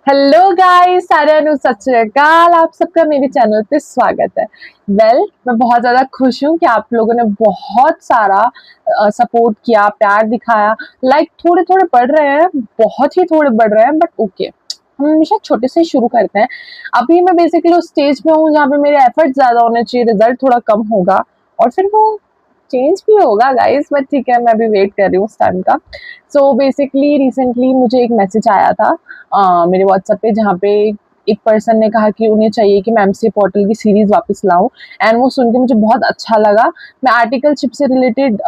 Hello guys, सारे सत श्री अकाल। आप सबका मेरे चैनल पे स्वागत है। मैं बहुत ज्यादा खुश हूँ कि आप लोगों ने बहुत सारा सपोर्ट किया, प्यार दिखाया। लाइक थोड़े थोड़े बढ़ रहे हैं, बहुत ही थोड़े बढ़ रहे हैं, बट ओके, हम हमेशा छोटे से शुरू करते हैं। अभी मैं बेसिकली उस स्टेज पे हूँ जहाँ पे मेरे एफर्ट ज्यादा होने चाहिए, रिजल्ट थोड़ा कम होगा और फिर वो चेंज भी होगा गाइस, बट ठीक है, मैं अभी वेट कर रही हूँ उस टाइम का। सो बेसिकली रिसेंटली मुझे एक मैसेज आया था मेरे व्हाट्सएप पे, जहाँ पे एक पर्सन ने कहा कि उन्हें चाहिए कि मैं एमसी पोर्टल की सीरीज वापस लाऊं। एंड वो सुन के मुझे बहुत अच्छा लगा। मैं आर्टिकलशिप से रिलेटेड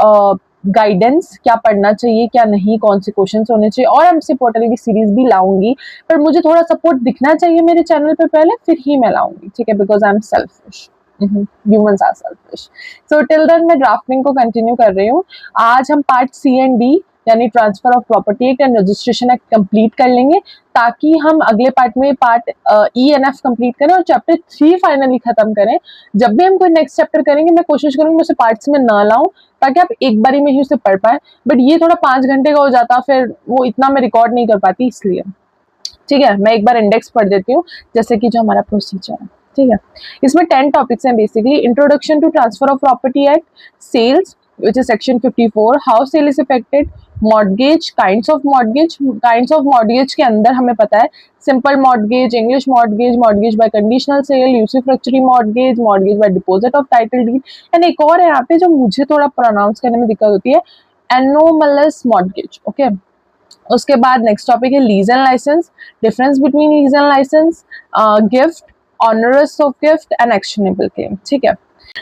गाइडेंस, क्या पढ़ना चाहिए क्या नहीं, कौन से क्वेश्चन होने चाहिए, और एमसी पोर्टल की सीरीज भी लाऊंगी। पर मुझे थोड़ा सपोर्ट दिखना चाहिए मेरे चैनल पे पहले, फिर ही मैं लाऊंगी, ठीक है, because I am selfish. Humans are selfish. So till then मैं ड्राफ्टिंग को कंटिन्यू कर रही हूँ। आज हम पार्ट सी एंड डी यानी transfer of property act and registration act complete कर लेंगे, ताकि हम अगले पार्ट में part E and F complete करें और चैप्टर 3 फाइनली खत्म करें। जब भी हम कोई नेक्स्ट चैप्टर करेंगे, मैं कोशिश करूंगी मैं उसे पार्ट्स में ना लाऊं, ताकि आप एक बारी में ही उसे पढ़ पाए। बट ये थोड़ा 5 घंटे का हो जाता, फिर वो इतना मैं रिकॉर्ड नहीं कर पाती, इसलिए ठीक है मैं एक बार इंडेक्स पढ़ देती हूँ, जैसे कि जो हमारा प्रोसीजर है। ठीक है, इसमें 10 टॉपिक्स हैं basically. Introduction to transfer of property act, sales which is section 54, how sale is affected, mortgage, kinds of mortgage के अंदर हमें पता है simple mortgage, English mortgage, mortgage by conditional sale, usufructuary mortgage, mortgage by deposit of title deed, and एक और है यहाँ पे जो मुझे थोड़ा प्रोनाउंस करने में दिक्कत होती है, एनोमलस मॉर्गेज। ओके, उसके बाद नेक्स्ट टॉपिक है lease and licence, difference between lease and licence, gift, onerous of gift and actionable claim. ठीक है,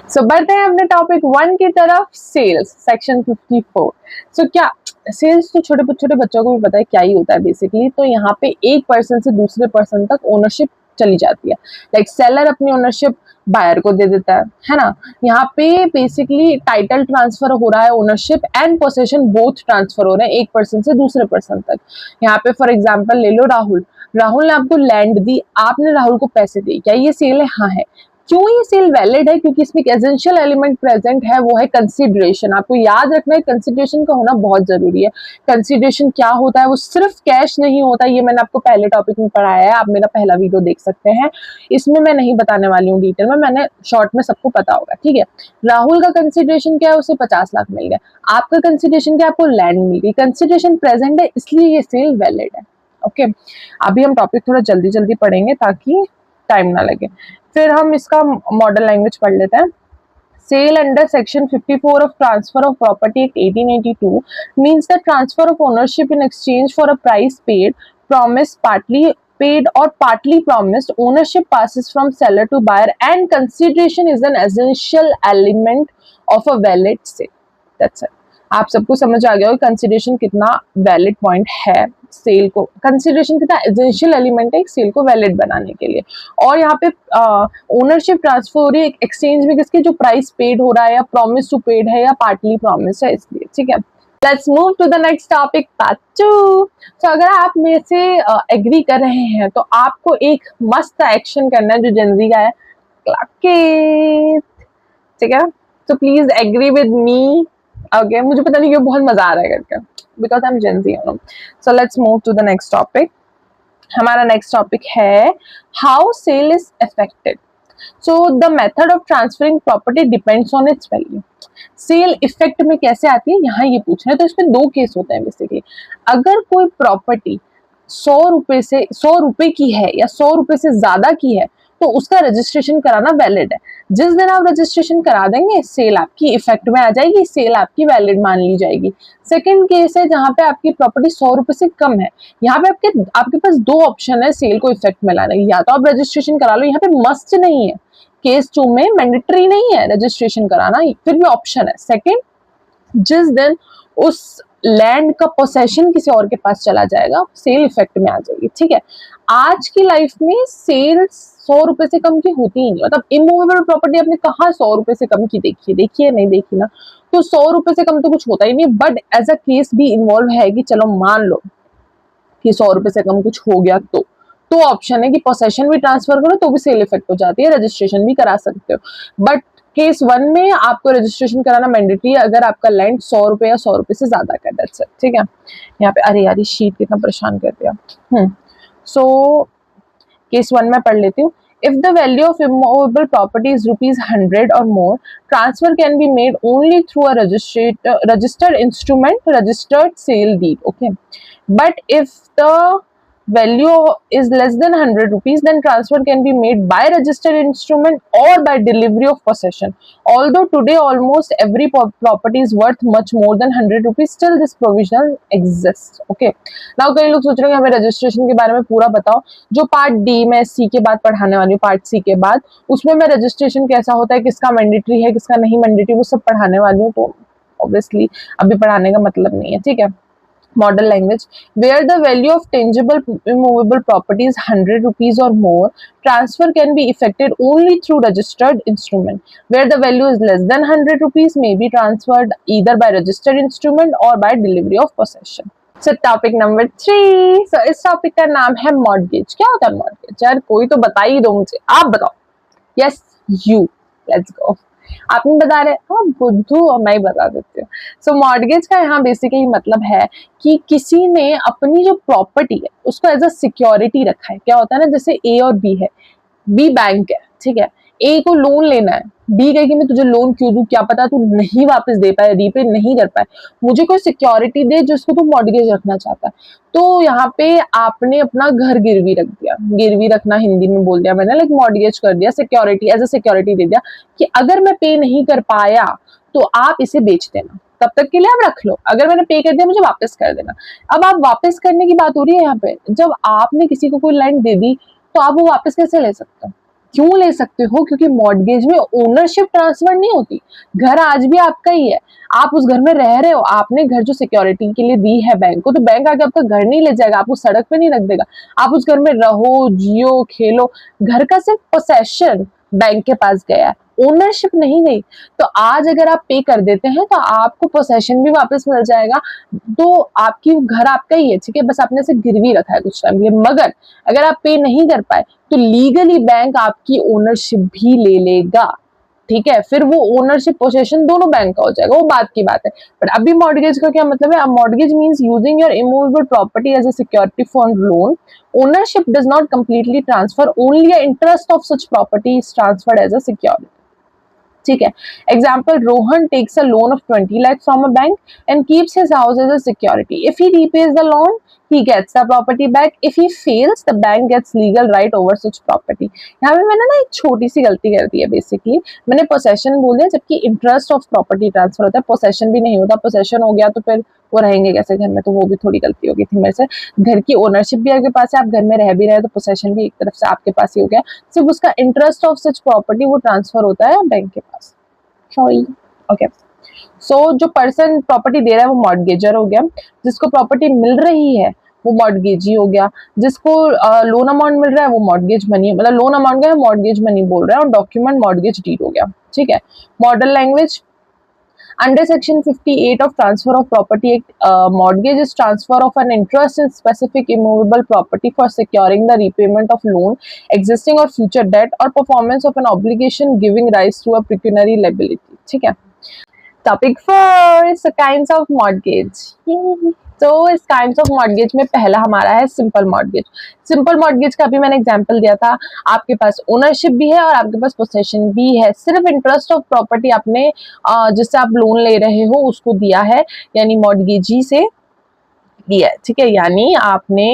सो बढ़ते हैं अपने टॉपिक 1 की तरफ, सेल्स सेक्शन 54। सो क्या सेल्स तो छोटे छोटे बच्चों को भी पता है क्या ही होता है बेसिकली। तो यहाँ पे एक पर्सन से दूसरे पर्सन तक ओनरशिप चली जाती है। लाइक सेलर अपनी ओनरशिप बायर को दे देता है ना। यहाँ पे बेसिकली टाइटल ट्रांसफर हो रहा है, ownership and possession both transfer हो रहे हैं एक पर्सन से दूसरे पर्सन तक। यहाँ पे फॉर एग्जांपल ले लो राहुल। राहुल ने आपको लैंड दी, आपने राहुल को पैसे दिए, क्या ये सेल है? हाँ है। क्यों ये सेल वैलिड है? क्योंकि इसमें एक एसेंशियल एलिमेंट प्रेजेंट है, वो है कंसिडरेशन। आपको याद रखना है कंसिडरेशन का होना बहुत जरूरी है। कंसिडरेशन क्या होता है? वो सिर्फ कैश नहीं होता, ये मैंने आपको पहले टॉपिक में पढ़ाया है, आप मेरा पहला वीडियो देख सकते हैं। इसमें मैं नहीं बताने वाली हूँ डिटेल में, मैंने शॉर्ट में सबको पता होगा। ठीक है, राहुल का कंसिडरेशन क्या है? उसे 50 लाख मिल गया। आपका कंसिडरेशन क्या? आपको लैंड मिल गई। कंसिडरेशन प्रेजेंट है, इसलिए ये सेल वैलिड है। ओके, अभी हम टॉपिक थोड़ा जल्दी जल्दी पढ़ेंगे ताकि टाइम ना लगे। फिर हम इसका मॉडल लैंग्वेज पढ़ लेते हैं। Sale under Section 54 of Transfer of Property Act 1882 means the transfer of ownership in exchange for a price paid, promised, partly paid or partly promised. Ownership passes from seller to buyer and consideration is an essential element of a valid sale. That's it. आप सबको समझ आ गया होगा consideration कितना valid point है cell को, consideration कितना essential element है एक सेल को वैलिड बनाने के लिए। और यहाँ पे ओनरशिप ट्रांसफर हो रही है एक्सचेंज में किसकी? जो प्राइस पेड हो रहा है या प्रॉमिस टू पेड है या पार्टली प्रॉमिस है, इसलिए। ठीक है, let's move to the next topic, part 2। तो अगर आप मेरे से एग्री कर रहे हैं तो आपको एक मस्त एक्शन करना है जो जनजी का है, क्लॉक इट। ठीक है, तो please agree with me. Okay, मुझे पता नहीं क्यों बहुत मजा आ रहा है करके, because I am Gen Z, you know. So let's move to the next topic. हमारा नेक्स्ट टॉपिक है how sale is affected. So the method of transferring property depends on its value. Sale effect में कैसे आती है, यहाँ ये पूछ रहे हैं। तो इसमें 2 केस होते हैं बेसिकली। अगर कोई प्रॉपर्टी 100 रुपए की है या 100 रुपए से ज्यादा की है, तो उसका रजिस्ट्रेशन कराना वैलिड है। जिस दिन आप रजिस्ट्रेशन करा देंगे, सेल आपकी इफेक्ट में आ जाएगी, सेल आपकी वैलिड मान ली जाएगी। सेकंड केस है जहां पे आपकी प्रॉपर्टी 100 रुपए से कम है। यहाँ पे आपके पास 2 ऑप्शन है सेल को इफेक्ट में लाने की। या तो आप रजिस्ट्रेशन करा लो, यहाँ पे मस्ट नहीं है, केस 2 में मैंडेटरी नहीं है रजिस्ट्रेशन कराना, फिर भी ऑप्शन है। सेकंड, जिस दिन उस लैंड का पोसेशन किसी और के पास चला जाएगा, सेल इफेक्ट में आ जाएगी। ठीक है, आज की लाइफ में सेल 100 रुपए से कम की होती ही नहीं। मतलब इमूवेबल प्रॉपर्टी आपने कहा 100 रुपए से कम की देखी है नहीं देखी ना, तो 100 रुपए से कम तो कुछ होता ही नहीं। बट एज अ केस भी इन्वॉल्व है कि चलो मान लो कि 100 रुपए से कम कुछ हो गया, तो ऑप्शन है कि पोसेशन भी ट्रांसफर करो तो भी सेल इफेक्ट हो जाती है, रजिस्ट्रेशन भी करा सकते हो। बट केस 1 में आपको रजिस्ट्रेशन कराना मैंडेटरी है अगर आपका लैंड 100 रुपए या 100 रुपए से ज्यादा का। That's it. ठीक है, यहाँ पे अरे यार शीट कितना परेशान कर दिया। सो केस 1 में पढ़ लेती हूँ. If the value of immovable property is rupees 100 or more, transfer can be made only through a registered instrument, registered sale deed. Okay, but if the value is less than 100 rupees, then transfer can be made by registered instrument or by delivery of possession. Although today almost every property is worth much more than 100 rupees, still this provision exists. Okay, now कई लोग सोच रहे हैं हमें registration के बारे में पूरा बताओ. जो पार्ट डी में सी के बाद पढ़ाने वाली हूँ, पार्ट सी के बाद, उसमें मैं रजिस्ट्रेशन कैसा होता है, किसका मैंडेटरी है, किसका नहीं मैंडेटरी, वो सब पढ़ाने वाली हूँ. तो ऑब्वियसली अभी पढ़ाने का मतलब नहीं है. ठीक है. Model language, where the value of tangible immovable property is 100 rupees or more, transfer can be effected only through registered instrument. Where the value is less than 100 rupees may be transferred either by registered instrument or by delivery of possession. So topic number 3. So इस topic का नाम है mortgage. क्या होता है mortgage? यार कोई तो बता ही दो मुझे, आप बताओ. Yes, you. Let's go. आप नहीं बता रहे, हाँ बुद्धू, और मैं ही बता देती हूँ. सो मॉर्गेज का यहाँ बेसिकली मतलब है कि किसी ने अपनी जो प्रॉपर्टी है उसको एज अ सिक्योरिटी रखा है. क्या होता है ना, जैसे ए और बी है, बी बैंक है, ठीक है, ए को लोन लेना है, बी कहेगी मैं तुझे लोन क्यों दूं, क्या पता तू नहीं वापस दे पाए, रीपे नहीं कर पाए, मुझे कोई सिक्योरिटी दे जिसको तू मॉर्गेज रखना चाहता है. तो यहाँ पे आपने अपना घर गिरवी रख दिया, गिरवी रखना हिंदी में बोल दिया मैंने, लाइक मॉर्गेज कर दिया, सिक्योरिटी एज अ सिक्योरिटी दे दिया कि अगर मैं पे नहीं कर पाया तो आप इसे बेच देना, तब तक के लिए आप रख लो, अगर मैंने पे कर दिया मुझे वापस कर देना. अब आप वापस करने की बात हो रही है यहाँ पे. जब आपने किसी को कोई लैंड दे दी तो आप वो वापस कैसे ले सकते हो? क्यों ले सकते हो? क्योंकि मॉर्गेज में ओनरशिप ट्रांसफर नहीं होती. घर आज भी आपका ही है, आप उस घर में रह रहे हो, आपने घर जो सिक्योरिटी के लिए दी है बैंक को, तो बैंक आके आपका घर नहीं ले जाएगा, आपको सड़क पे नहीं रख देगा. आप उस घर में रहो, जियो, खेलो. घर का सिर्फ पोसेशन बैंक के पास गया है, ओनरशिप नहीं गई. तो आज अगर आप पे कर देते हैं तो आपको पोसेशन भी वापस मिल जाएगा. तो आपकी घर आपका ही है, ठीक है, बस आपने इसे गिरवी रखा है कुछ टाइम के लिए. मगर अगर आप पे नहीं कर पाए तो लीगली बैंक आपकी ओनरशिप भी ले लेगा. ठीक है, फिर वो ओनरशिप पोसेशन दोनों बैंक का हो जाएगा, वो बात की बात है. बट अभी मॉर्गेज का क्या मतलब है? Mortgage means using your immovable property as a security for loan. Ownership does not completely transfer, only a interest of such property is transferred as a security. ठीक है. Example, Rohan takes a loan of 20 lakh from a bank and keeps his house as a security. If he repays the loan he gets the property back. If he fails, the bank gets legal right over such property. यहाँ पे मैंने ना एक छोटी सी गलती कर दी है. Basically मैंने पोसेशन बोल दिया, जबकि इंटरेस्ट ऑफ प्रॉपर्टी ट्रांसफर होता है, पोसेशन भी नहीं होता. पोसेशन हो गया तो फिर वो रहेंगे कैसे घर में, तो वो भी थोड़ी गलती हो गई थी मेरे से. घर की ओनरशिप भी आपके पास है, आप घर में रह भी रहे तो पोसेशन भी एक तरफ से आपके पास ही हो गया. सिर्फ उसका इंटरेस्ट ऑफ सच प्रॉपर्टी वो ट्रांसफर होता है बैंक के पास. सॉरी. ओके. सो जो पर्सन प्रॉपर्टी दे रहा है वो मॉर्गेजर हो गया, जिसको प्रॉपर्टी मिल रही है वो मॉर्गेजी हो गया, जिसको लोन अमाउंट मिल रहा है वो मॉर्गेज मनी, मतलब लोन अमाउंट का है मॉर्गेज मनी बोल रहा है, और डॉक्यूमेंट मॉर्गेज डीड हो गया. ठीक है. Model language, under section 58 of transfer of property act, mortgage is transfer of an interest in specific immovable property for securing the repayment of loan, existing or future debt, or performance of an obligation giving rise to a pecuniary liability. ठीक है. Topic 4, so kinds of mortgage. तो इस kinds of mortgage में पहला हमारा है simple mortgage. Simple mortgage का भी मैंने एग्जांपल दिया था. आपके पास ओनरशिप भी है और आपके पास पोसेशन भी है, सिर्फ इंटरेस्ट ऑफ प्रॉपर्टी आपने जिससे आप लोन ले रहे हो उसको दिया है, यानी मॉर्गेजी से दिया है. ठीक है, यानी आपने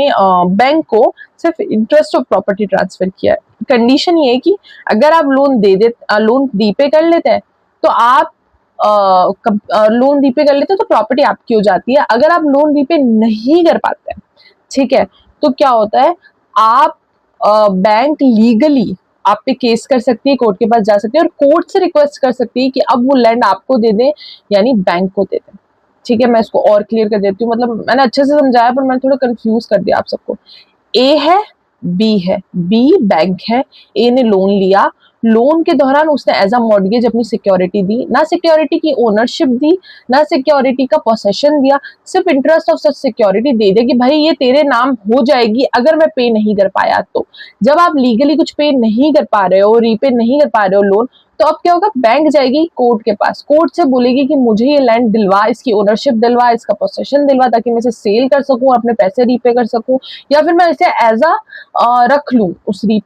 बैंक को सिर्फ इंटरेस्ट ऑफ प्रॉपर्टी ट्रांसफर किया है. कंडीशन ये है कि अगर आप लोन रीपे कर लेते हैं तो आप लोन रीपे कर लेते हैं तो प्रॉपर्टी आपकी हो जाती है. अगर आप लोन रीपे नहीं कर पाते हैं, ठीक है, तो क्या होता है, आप बैंक लीगली आप पे केस कर सकती है, कोर्ट के पास जा सकती है और कोर्ट से रिक्वेस्ट कर सकती है कि अब वो लैंड आपको दे दें, यानी बैंक को दे दें. ठीक है, मैं इसको और क्लियर कर देती हूँ. मतलब मैंने अच्छे से समझाया पर मैंने थोड़ा कंफ्यूज कर दिया आप सबको. ए है, बी है, बी बैंक है, ए ने लोन लिया, लोन के दौरान उसने एज अ मॉर्गेज अपनी सिक्योरिटी दी, ना सिक्योरिटी की ओनरशिप दी, ना सिक्योरिटी का पोसेशन दिया, सिर्फ इंटरेस्ट ऑफ सच सिक्योरिटी दे दिया कि भाई ये तेरे नाम हो जाएगी अगर मैं पे नहीं कर पाया. तो जब आप लीगली कुछ पे नहीं कर पा रहे हो, रीपे नहीं कर पा रहे हो लोन, तो अब क्या होगा, बैंक जाएगी कोर्ट के पास, कोर्ट से बोलेगी कि मुझे ये लैंड दिलवा, इसकी ओनरशिप दिलवा, इसका पोसेशन दिलवा, ताकि मैं इसे सेल कर सकूं और अपने पैसे रीपे कर सकूं, या फिर मैं इसे एज अ रख लूं,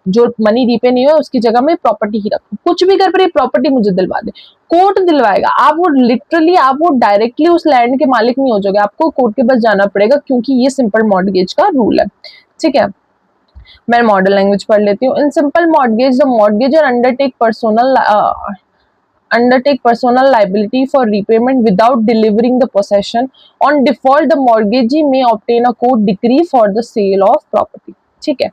जो मनी रीपे नहीं हुआ उसकी जगह में प्रॉपर्टी ही रखूं, कुछ भी कर, पर ये प्रॉपर्टी मुझे दिलवा दे। कोर्ट दिलवाएगा, आप वो लिटरली आप वो डायरेक्टली उस लैंड के मालिक नहीं हो जाओगे, आपको कोर्ट के पास जाना पड़ेगा, क्योंकि ये सिंपल मॉर्गेज का रूल है। ठीक है, मैं मॉडल लैंग्वेज पढ़ लेती हूँ। In simple mortgage the mortgagor undertake personal liability for repayment without delivering the possession. On default, the mortgagee may obtain a court decree for the sale of property. ठीक है,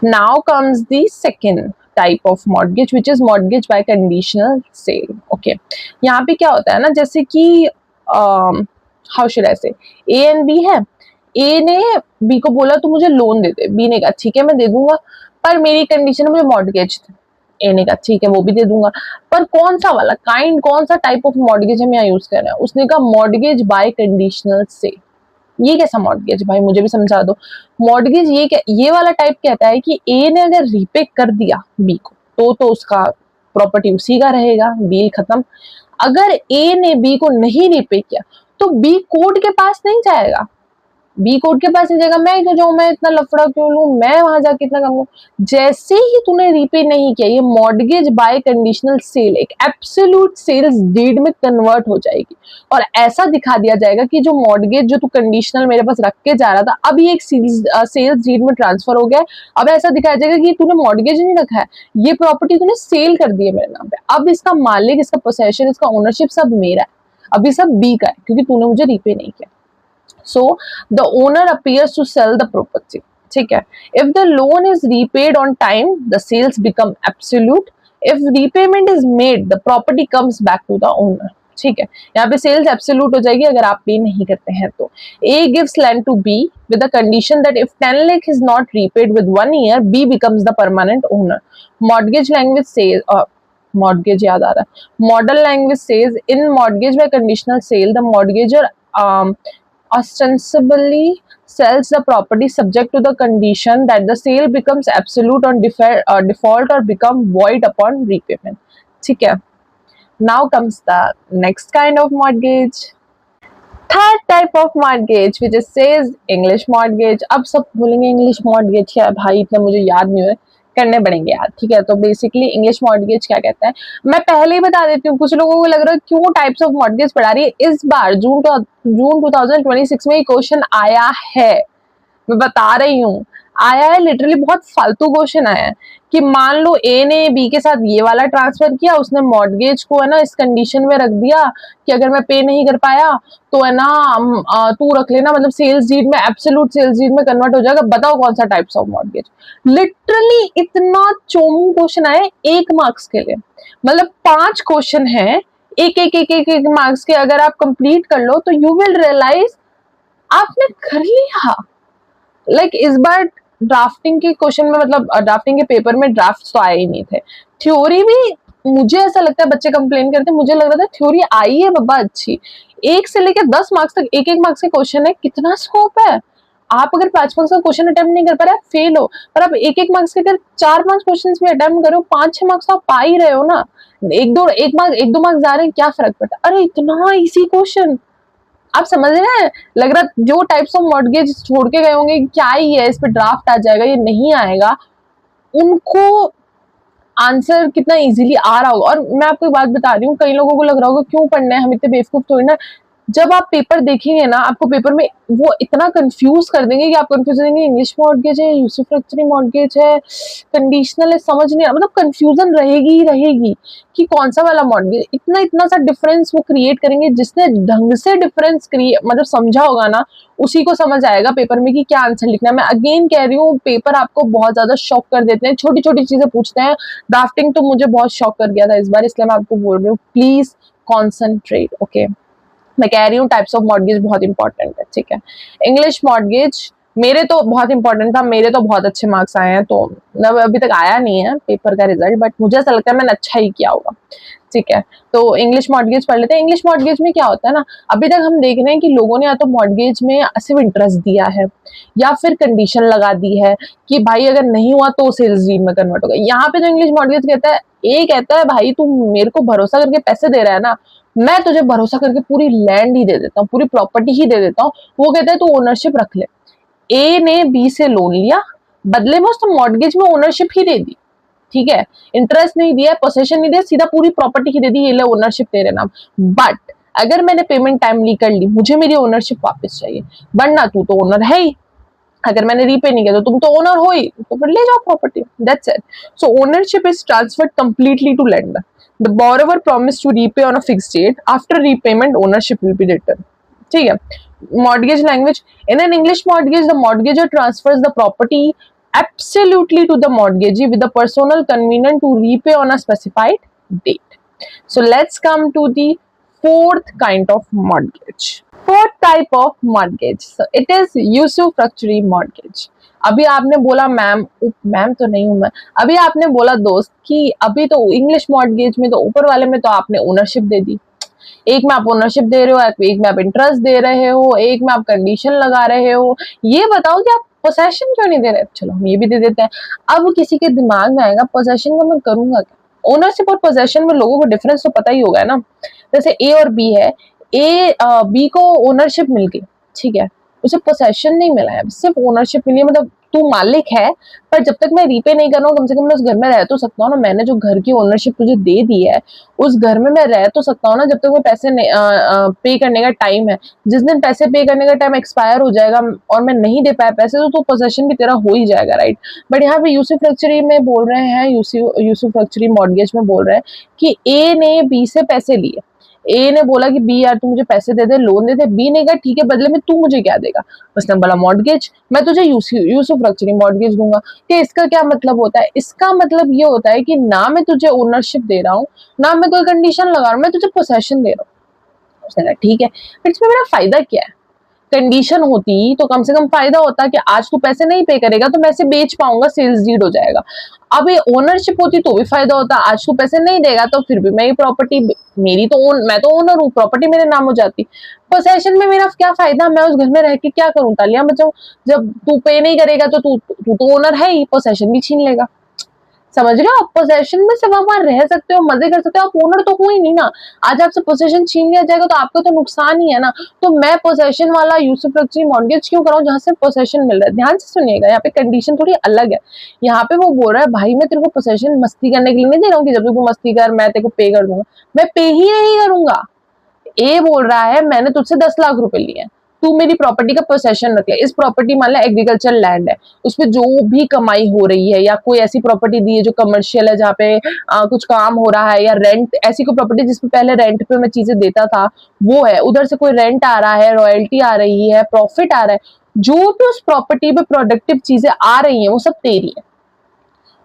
now comes the second type of mortgage, which is mortgage by conditional sale. Okay, यहाँ पे क्या होता है ना, जैसे कि how should I say, A and B है, ए ने बी को बोला तू मुझे लोन दे दे, बी ने कहा ठीक है मैं दे दूंगा, पर मेरी कंडीशन है मुझे मॉर्गेज। ए ने कहा ठीक है वो भी दे दूंगा, पर कौन सा वाला काइंड, कौन सा टाइप ऑफ मॉर्गेज हम यहाँ यूज कर रहे हैं? उसने कहा मॉर्गेज बाय कंडीशनल से। ये कैसा मॉर्गेज भाई, मुझे भी समझा दो। मॉर्गेज ये वाला टाइप कहता है कि ए ने अगर रीपे कर दिया बी को तो उसका प्रॉपर्टी उसी का रहेगा, डील खत्म। अगर ए ने बी को नहीं रीपे किया तो बी कोर्ट के पास नहीं जाएगा, बी कोर्ट के पास नहीं जाएगा, मैं क्यों जाऊं, मैं इतना लफड़ा क्यों लूं, मैं वहां जाके इतना करूं। जैसे ही तूने रीपे नहीं किया, ये मॉर्गेज बाय कंडीशनल सेल एक एब्सोल्यूट सेल्स डीड में कन्वर्ट हो जाएगी, और ऐसा दिखा दिया जाएगा कि जो मॉर्गेज जो तू कंडीशनल मेरे पास रख के जा रहा था, अब ये एक सेल्स डीड में ट्रांसफर हो गया है। अब ऐसा दिखाया जाएगा कि तूने मॉर्गेज नहीं रखा है, ये प्रॉपर्टी तूने सेल कर दी है मेरे नाम पे, अब इसका मालिक, इसका पोसेशन, इसका ओनरशिप सब मेरा है, अभी सब बी का है क्योंकि तूने मुझे रीपे नहीं किया। So the owner appears to sell the property. ठीक है, if the loan is repaid on time, the sales become absolute. If repayment is made, the property comes back to the owner. ठीक है, यहाँ पे sales absolute हो जाएगी अगर आप पे नहीं करते हैं तो। A gives land to B with the condition that if 10 lakh is not repaid with 1 year, B becomes the permanent owner. Mortgage language says, mortgage याद आ रहा है, model language says in mortgage by conditional sale, the mortgager ostensibly sells the property subject to the condition that the sale becomes absolute on default or become void upon repayment. ठीक है, now comes the next kind of mortgage, third type of mortgage, which is says English mortgage. अब सब बोलेंगे English mortgage क्या है भाई, इतना मुझे याद नहीं है, करने पड़ेंगे यार। ठीक है, तो बेसिकली इंग्लिश मॉर्गेज क्या कहता है, मैं पहले ही बता देती हूँ, कुछ लोगों को लग रहा है क्यों टाइप्स ऑफ मॉर्गेज पढ़ा रही है। इस बार जून 2026 में ये क्वेश्चन आया है, मैं बता रही हूँ, आया है, लिटरली बहुत फालतू क्वेश्चन आया है कि मान लो ए ने बी के साथ ये वाला ट्रांसफर किया, उसने मॉर्गेज को है ना इस कंडीशन में रख दिया कि अगर मैं पे नहीं कर पाया तो है ना तू रख लेना, मतलब सेल्स डीड में, एब्सोल्यूट सेल्स डीड में कन्वर्ट हो जाएगा। बताओ कौन सा टाइप्स ऑफ मॉर्गेज। लिटरली इतना चोमू क्वेश्चन आया 1 मार्क्स के लिए, मतलब 5 क्वेश्चन है, एक मार्क्स के, अगर आप कंप्लीट कर लो तो यू विल रियलाइज आपने कर लिया। इस बार ड्राफ्टिंग के क्वेश्चन में, मतलब ड्राफ्टिंग के पेपर में ड्राफ्ट तो आए ही नहीं थे, थ्योरी भी मुझे ऐसा लगता है, बच्चे कंप्लेन करते हैं, मुझे लग रहा था थ्योरी आई है बाबा अच्छी, 1 से लेकर 10 मार्क्स तक एक मार्क्स के क्वेश्चन है, कितना स्कोप है। आप अगर 5 मार्क्स का क्वेश्चन अटेम्प्ट नहीं कर पा रहे फेल हो, पर आप एक मार्क्स के अगर 4-5 क्वेश्चन भी अटेम्प्ट करो, 5-6 मार्क्स तो आप पा ही रहे हो ना। 1-2 मार्क्स जा रहे हैं, क्या फर्क पड़ता है। अरे इतना इजी क्वेश्चन, आप समझ रहे हैं, लग रहा जो टाइप्स ऑफ मॉर्गेज छोड़ के गए होंगे क्या ही है, इस पे ड्राफ्ट आ जाएगा, ये नहीं आएगा, उनको आंसर कितना इजीली आ रहा होगा। और मैं आपको एक बात बता रही हूँ, कई लोगों को लग रहा होगा क्यों पढ़ना है, हम इतने बेवकूफ थोड़ी ना। जब आप पेपर देखेंगे ना, आपको पेपर में वो इतना कंफ्यूज कर देंगे कि आप कंफ्यूज रहेंगे, इंग्लिश मॉर्गेज है, यूसुफ्रैक्चरी मॉर्गेज है, कंडीशनल है, समझ नहीं आ रहा, मतलब कंफ्यूजन रहेगी ही रहेगी कि कौन सा वाला मॉर्गेज। इतना सा डिफरेंस वो क्रिएट करेंगे, जिसने ढंग से डिफरेंस क्रिएट मतलब समझा होगा ना, उसी को समझ आएगा पेपर में कि क्या आंसर लिखना है। मैं अगेन कह रही हूँ, पेपर आपको बहुत ज्यादा शॉक कर देते हैं, छोटी छोटी चीजें पूछते हैं। ड्राफ्टिंग तो मुझे बहुत शॉक कर गया था इस बार, इसलिए मैं आपको बोल रही हूँ प्लीज कॉन्सेंट्रेट। ओके, मैं कह रही हूँ टाइप्स ऑफ मॉर्गेज बहुत इंपॉर्टेंट है। ठीक है, इंग्लिश मॉर्गेज मेरे तो बहुत इंपॉर्टेंट था, मेरे तो बहुत अच्छे मार्क्स आए हैं, तो अभी तक आया नहीं है पेपर का रिजल्ट, बट मुझे ऐसा लगता है मैंने अच्छा ही किया होगा। ठीक है, तो इंग्लिश मॉर्गेज पढ़ लेते हैं। इंग्लिश मॉर्गेज में क्या होता है ना, अभी तक हम देख रहे हैं कि लोगों ने या तो मॉर्गेज में सिर्फ इंटरेस्ट दिया है या फिर कंडीशन लगा दी है कि भाई अगर नहीं हुआ तो सेल्स डीड में कन्वर्ट होगा। यहाँ पे जो इंग्लिश मॉर्गेज कहता है ए कहता है भाई तू मेरे को भरोसा करके पैसे दे रहा है ना, मैं तुझे भरोसा करके पूरी लैंड ही दे देता हूँ, पूरी प्रॉपर्टी ही दे देता हूँ। वो कहता है तू ओनरशिप रख ले। ए ने बी से लोन लिया, बदले में उसने मॉर्गेज में ओनरशिप ही दे दी, ठीक है, इंटरेस्ट नहीं दिया, पोसेशन नहीं दिया, सीधा पूरी प्रॉपर्टी ही दे दी, ये ले ओनरशिप तेरे नाम। बट अगर मैंने पेमेंट टाइमली कर ली, मुझे मेरी ओनरशिप वापस चाहिए, वरना तू तो ओनर है ही, अगर मैंने रीपे नहीं किया तो तुम तो ओनर हो ही, तो फिर ले जाओ property, that's it. So ownership is transferred completely to lender. The borrower promise to repay on a fixed date, after repayment ownership will be return, ठीक है। Mortgage language, in an English mortgage, the mortgagor transfers the property absolutely to the mortgagee with the personal convenience to repay on a specified date. So let's come to the fourth kind of mortgage. Fourth type of mortgage, so it is usufructuary mortgage. अभी आपने बोला ma'am, ma'am तो नहीं हूं मैं, अभी आपने बोला दोस्त कि अभी तो इंग्लिश मॉर्गेज में तो ऊपर वाले में तो आपने ओनरशिप दे दी, एक में आप ओनरशिप दे रहे हो, एक में आप इंटरेस्ट दे रहे हो, एक में आप कंडीशन लगा रहे हो, ये बताओ कि आप पोसेशन क्यों नहीं दे रहे? चलो हम ये भी दे देते हैं। अब किसी के दिमाग में आएगा पोसेशन का मैं करूंगा क्या? ओनरशिप और पोसेशन में लोगों को डिफरेंस तो पता ही होगा ना। जैसे ए और बी है, ए बी को ओनरशिप मिल गई, ठीक है, उसे पोसेशन नहीं मिला है, सिर्फ ओनरशिप मिली है, मतलब तू मालिक है, पर जब तक मैं रीपे नहीं कर रहा हूँ कम से कम मैं उस घर में रह तो सकता हूँ ना। मैंने जो घर की ओनरशिप तुझे दे दी है उस घर में मैं रह तो सकता हूँ ना, जब तक वो पैसे पे करने का टाइम है। जिस दिन पैसे पे करने का टाइम एक्सपायर हो जाएगा और मैं नहीं दे पाया पैसे, तो पोजेशन भी तेरा हो ही जाएगा, राइट। बट यहाँ पे यूसुफ्रक्चरी में बोल रहे हैं, यूसुफ्रक्चरी मॉर्गेज में बोल रहे हैं कि ए ने बी से पैसे लिए, ए ने बोला कि बी यार तू मुझे पैसे दे दे, लोन दे दे, बी ने कहा ठीक है, बदले में तू मुझे क्या देगा? उसने बोला मॉर्गेज, मैं तुझे यूसुफ्रक्चरी मॉर्गेज दूंगा। कि इसका क्या मतलब होता है? इसका मतलब ये होता है कि ना मैं तुझे ओनरशिप दे रहा हूँ, ना मैं कोई कंडीशन लगा रहा हूँ, मैं तुझे पोसेशन दे रहा हूँ। उसने कहा ठीक है, फिर इसमें मेरा फायदा क्या है? कंडीशन होती तो कम से कम फायदा होता कि आज तू पैसे नहीं पे करेगा तो मैं इसे बेच पाऊंगा, सेल्स डीड हो जाएगा। अब ये ओनरशिप होती तो भी फायदा होता, आज तू पैसे नहीं देगा तो फिर भी मैं ये प्रॉपर्टी मेरी तो मैं तो ओनर हूँ, प्रॉपर्टी मेरे नाम हो जाती। पोसेशन में मेरा क्या फायदा? मैं उस घर में रह के क्या करूं, तालियां बजाऊं? जब तू पे नहीं करेगा तो तू तो ओनर है ही, पोसेशन भी छीन लेगा। समझ रहे हो? आप पोजेशन में सिर्फ आप रह सकते हो, मजे कर सकते हो, आप ओनर तो हो ही नहीं ना। आज आपसे पोजेशन छीन लिया जाएगा तो आपका तो नुकसान ही है ना। तो मैं पोजेशन वाला यूसुफ्रक्चरी मॉर्गेज क्यों कराऊं जहां से पोजेशन मिल रहा है? ध्यान से सुनिएगा, यहाँ पे कंडीशन थोड़ी अलग है। यहाँ पे वो बोल रहा है भाई मैं तेरे को पोजेशन मस्ती करने के लिए नहीं दे रहा हूँ कि जब तू मस्ती कर मैं तेरे को पे कर दूंगा, मैं पे ही नहीं करूंगा। ए बोल रहा है मैंने तुझसे 10 लाख रुपए लिए, तू मेरी प्रॉपर्टी का पोसेशन रख ले। इस प्रॉपर्टी मान लो एग्रीकल्चर लैंड है, उसपे जो भी कमाई हो रही है, या कोई ऐसी प्रॉपर्टी दी है जो कमर्शियल है जहाँ पे कुछ काम हो रहा है, या रेंट, ऐसी कोई प्रॉपर्टी जिसपे पहले रेंट पे मैं चीजें देता था वो है, उधर से कोई रेंट आ रहा है, रॉयल्टी आ रही है, प्रॉफिट आ रहा है, जो भी उस प्रॉपर्टी पे प्रोडक्टिव चीजें आ रही है वो सब तेरी है।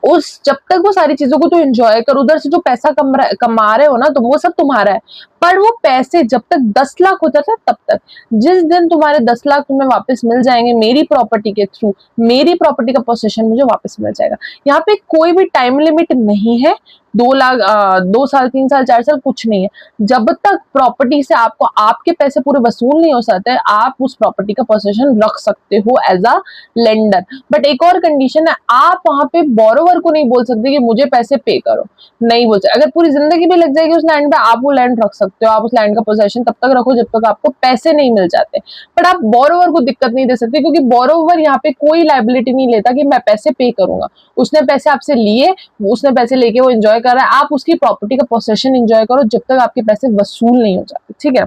उस जब तक वो सारी चीजों को तो एंजॉय कर, उधर से जो पैसा कमा रहे हो ना तो वो सब तुम्हारा है। पर वो पैसे जब तक 10 लाख हो जाता है तब तक, जिस दिन तुम्हारे 10 लाख तुम्हें वापस मिल जाएंगे मेरी प्रॉपर्टी के थ्रू, मेरी प्रॉपर्टी का पोसेशन मुझे वापस मिल जाएगा। यहाँ पे कोई भी टाइम लिमिट नहीं है, 2 लाख 2 साल 3 साल 4 साल कुछ नहीं है। जब तक प्रॉपर्टी से आपको आपके पैसे पूरे वसूल नहीं हो सकते आप उस प्रॉपर्टी का पोसेशन रख सकते हो एज अ लेंडर। बट एक और कंडीशन है, आप वहां पे बोरोवर को नहीं बोल सकते कि मुझे पैसे पे करो, नहीं बोल सकते। अगर पूरी जिंदगी भी लग जाएगी उस लैंड पे, आप वो लैंड रख सकते हो, आप उस लैंड का पोजेशन तब तक रखो जब तक आपको पैसे नहीं मिल जाते। बट आप बोरोवर को दिक्कत नहीं दे सकते, क्योंकि बोरोवर यहाँ पे कोई लाइबिलिटी नहीं लेता कि मैं पैसे पे करूंगा। उसने पैसे आपसे लिए, उसने पैसे लेके वो एंजॉय कर रहा है, आप उसकी प्रॉपर्टी का पोसेशन एंजॉय करो जब तक आपके पैसे वसूल नहीं हो जाते, ठीक है।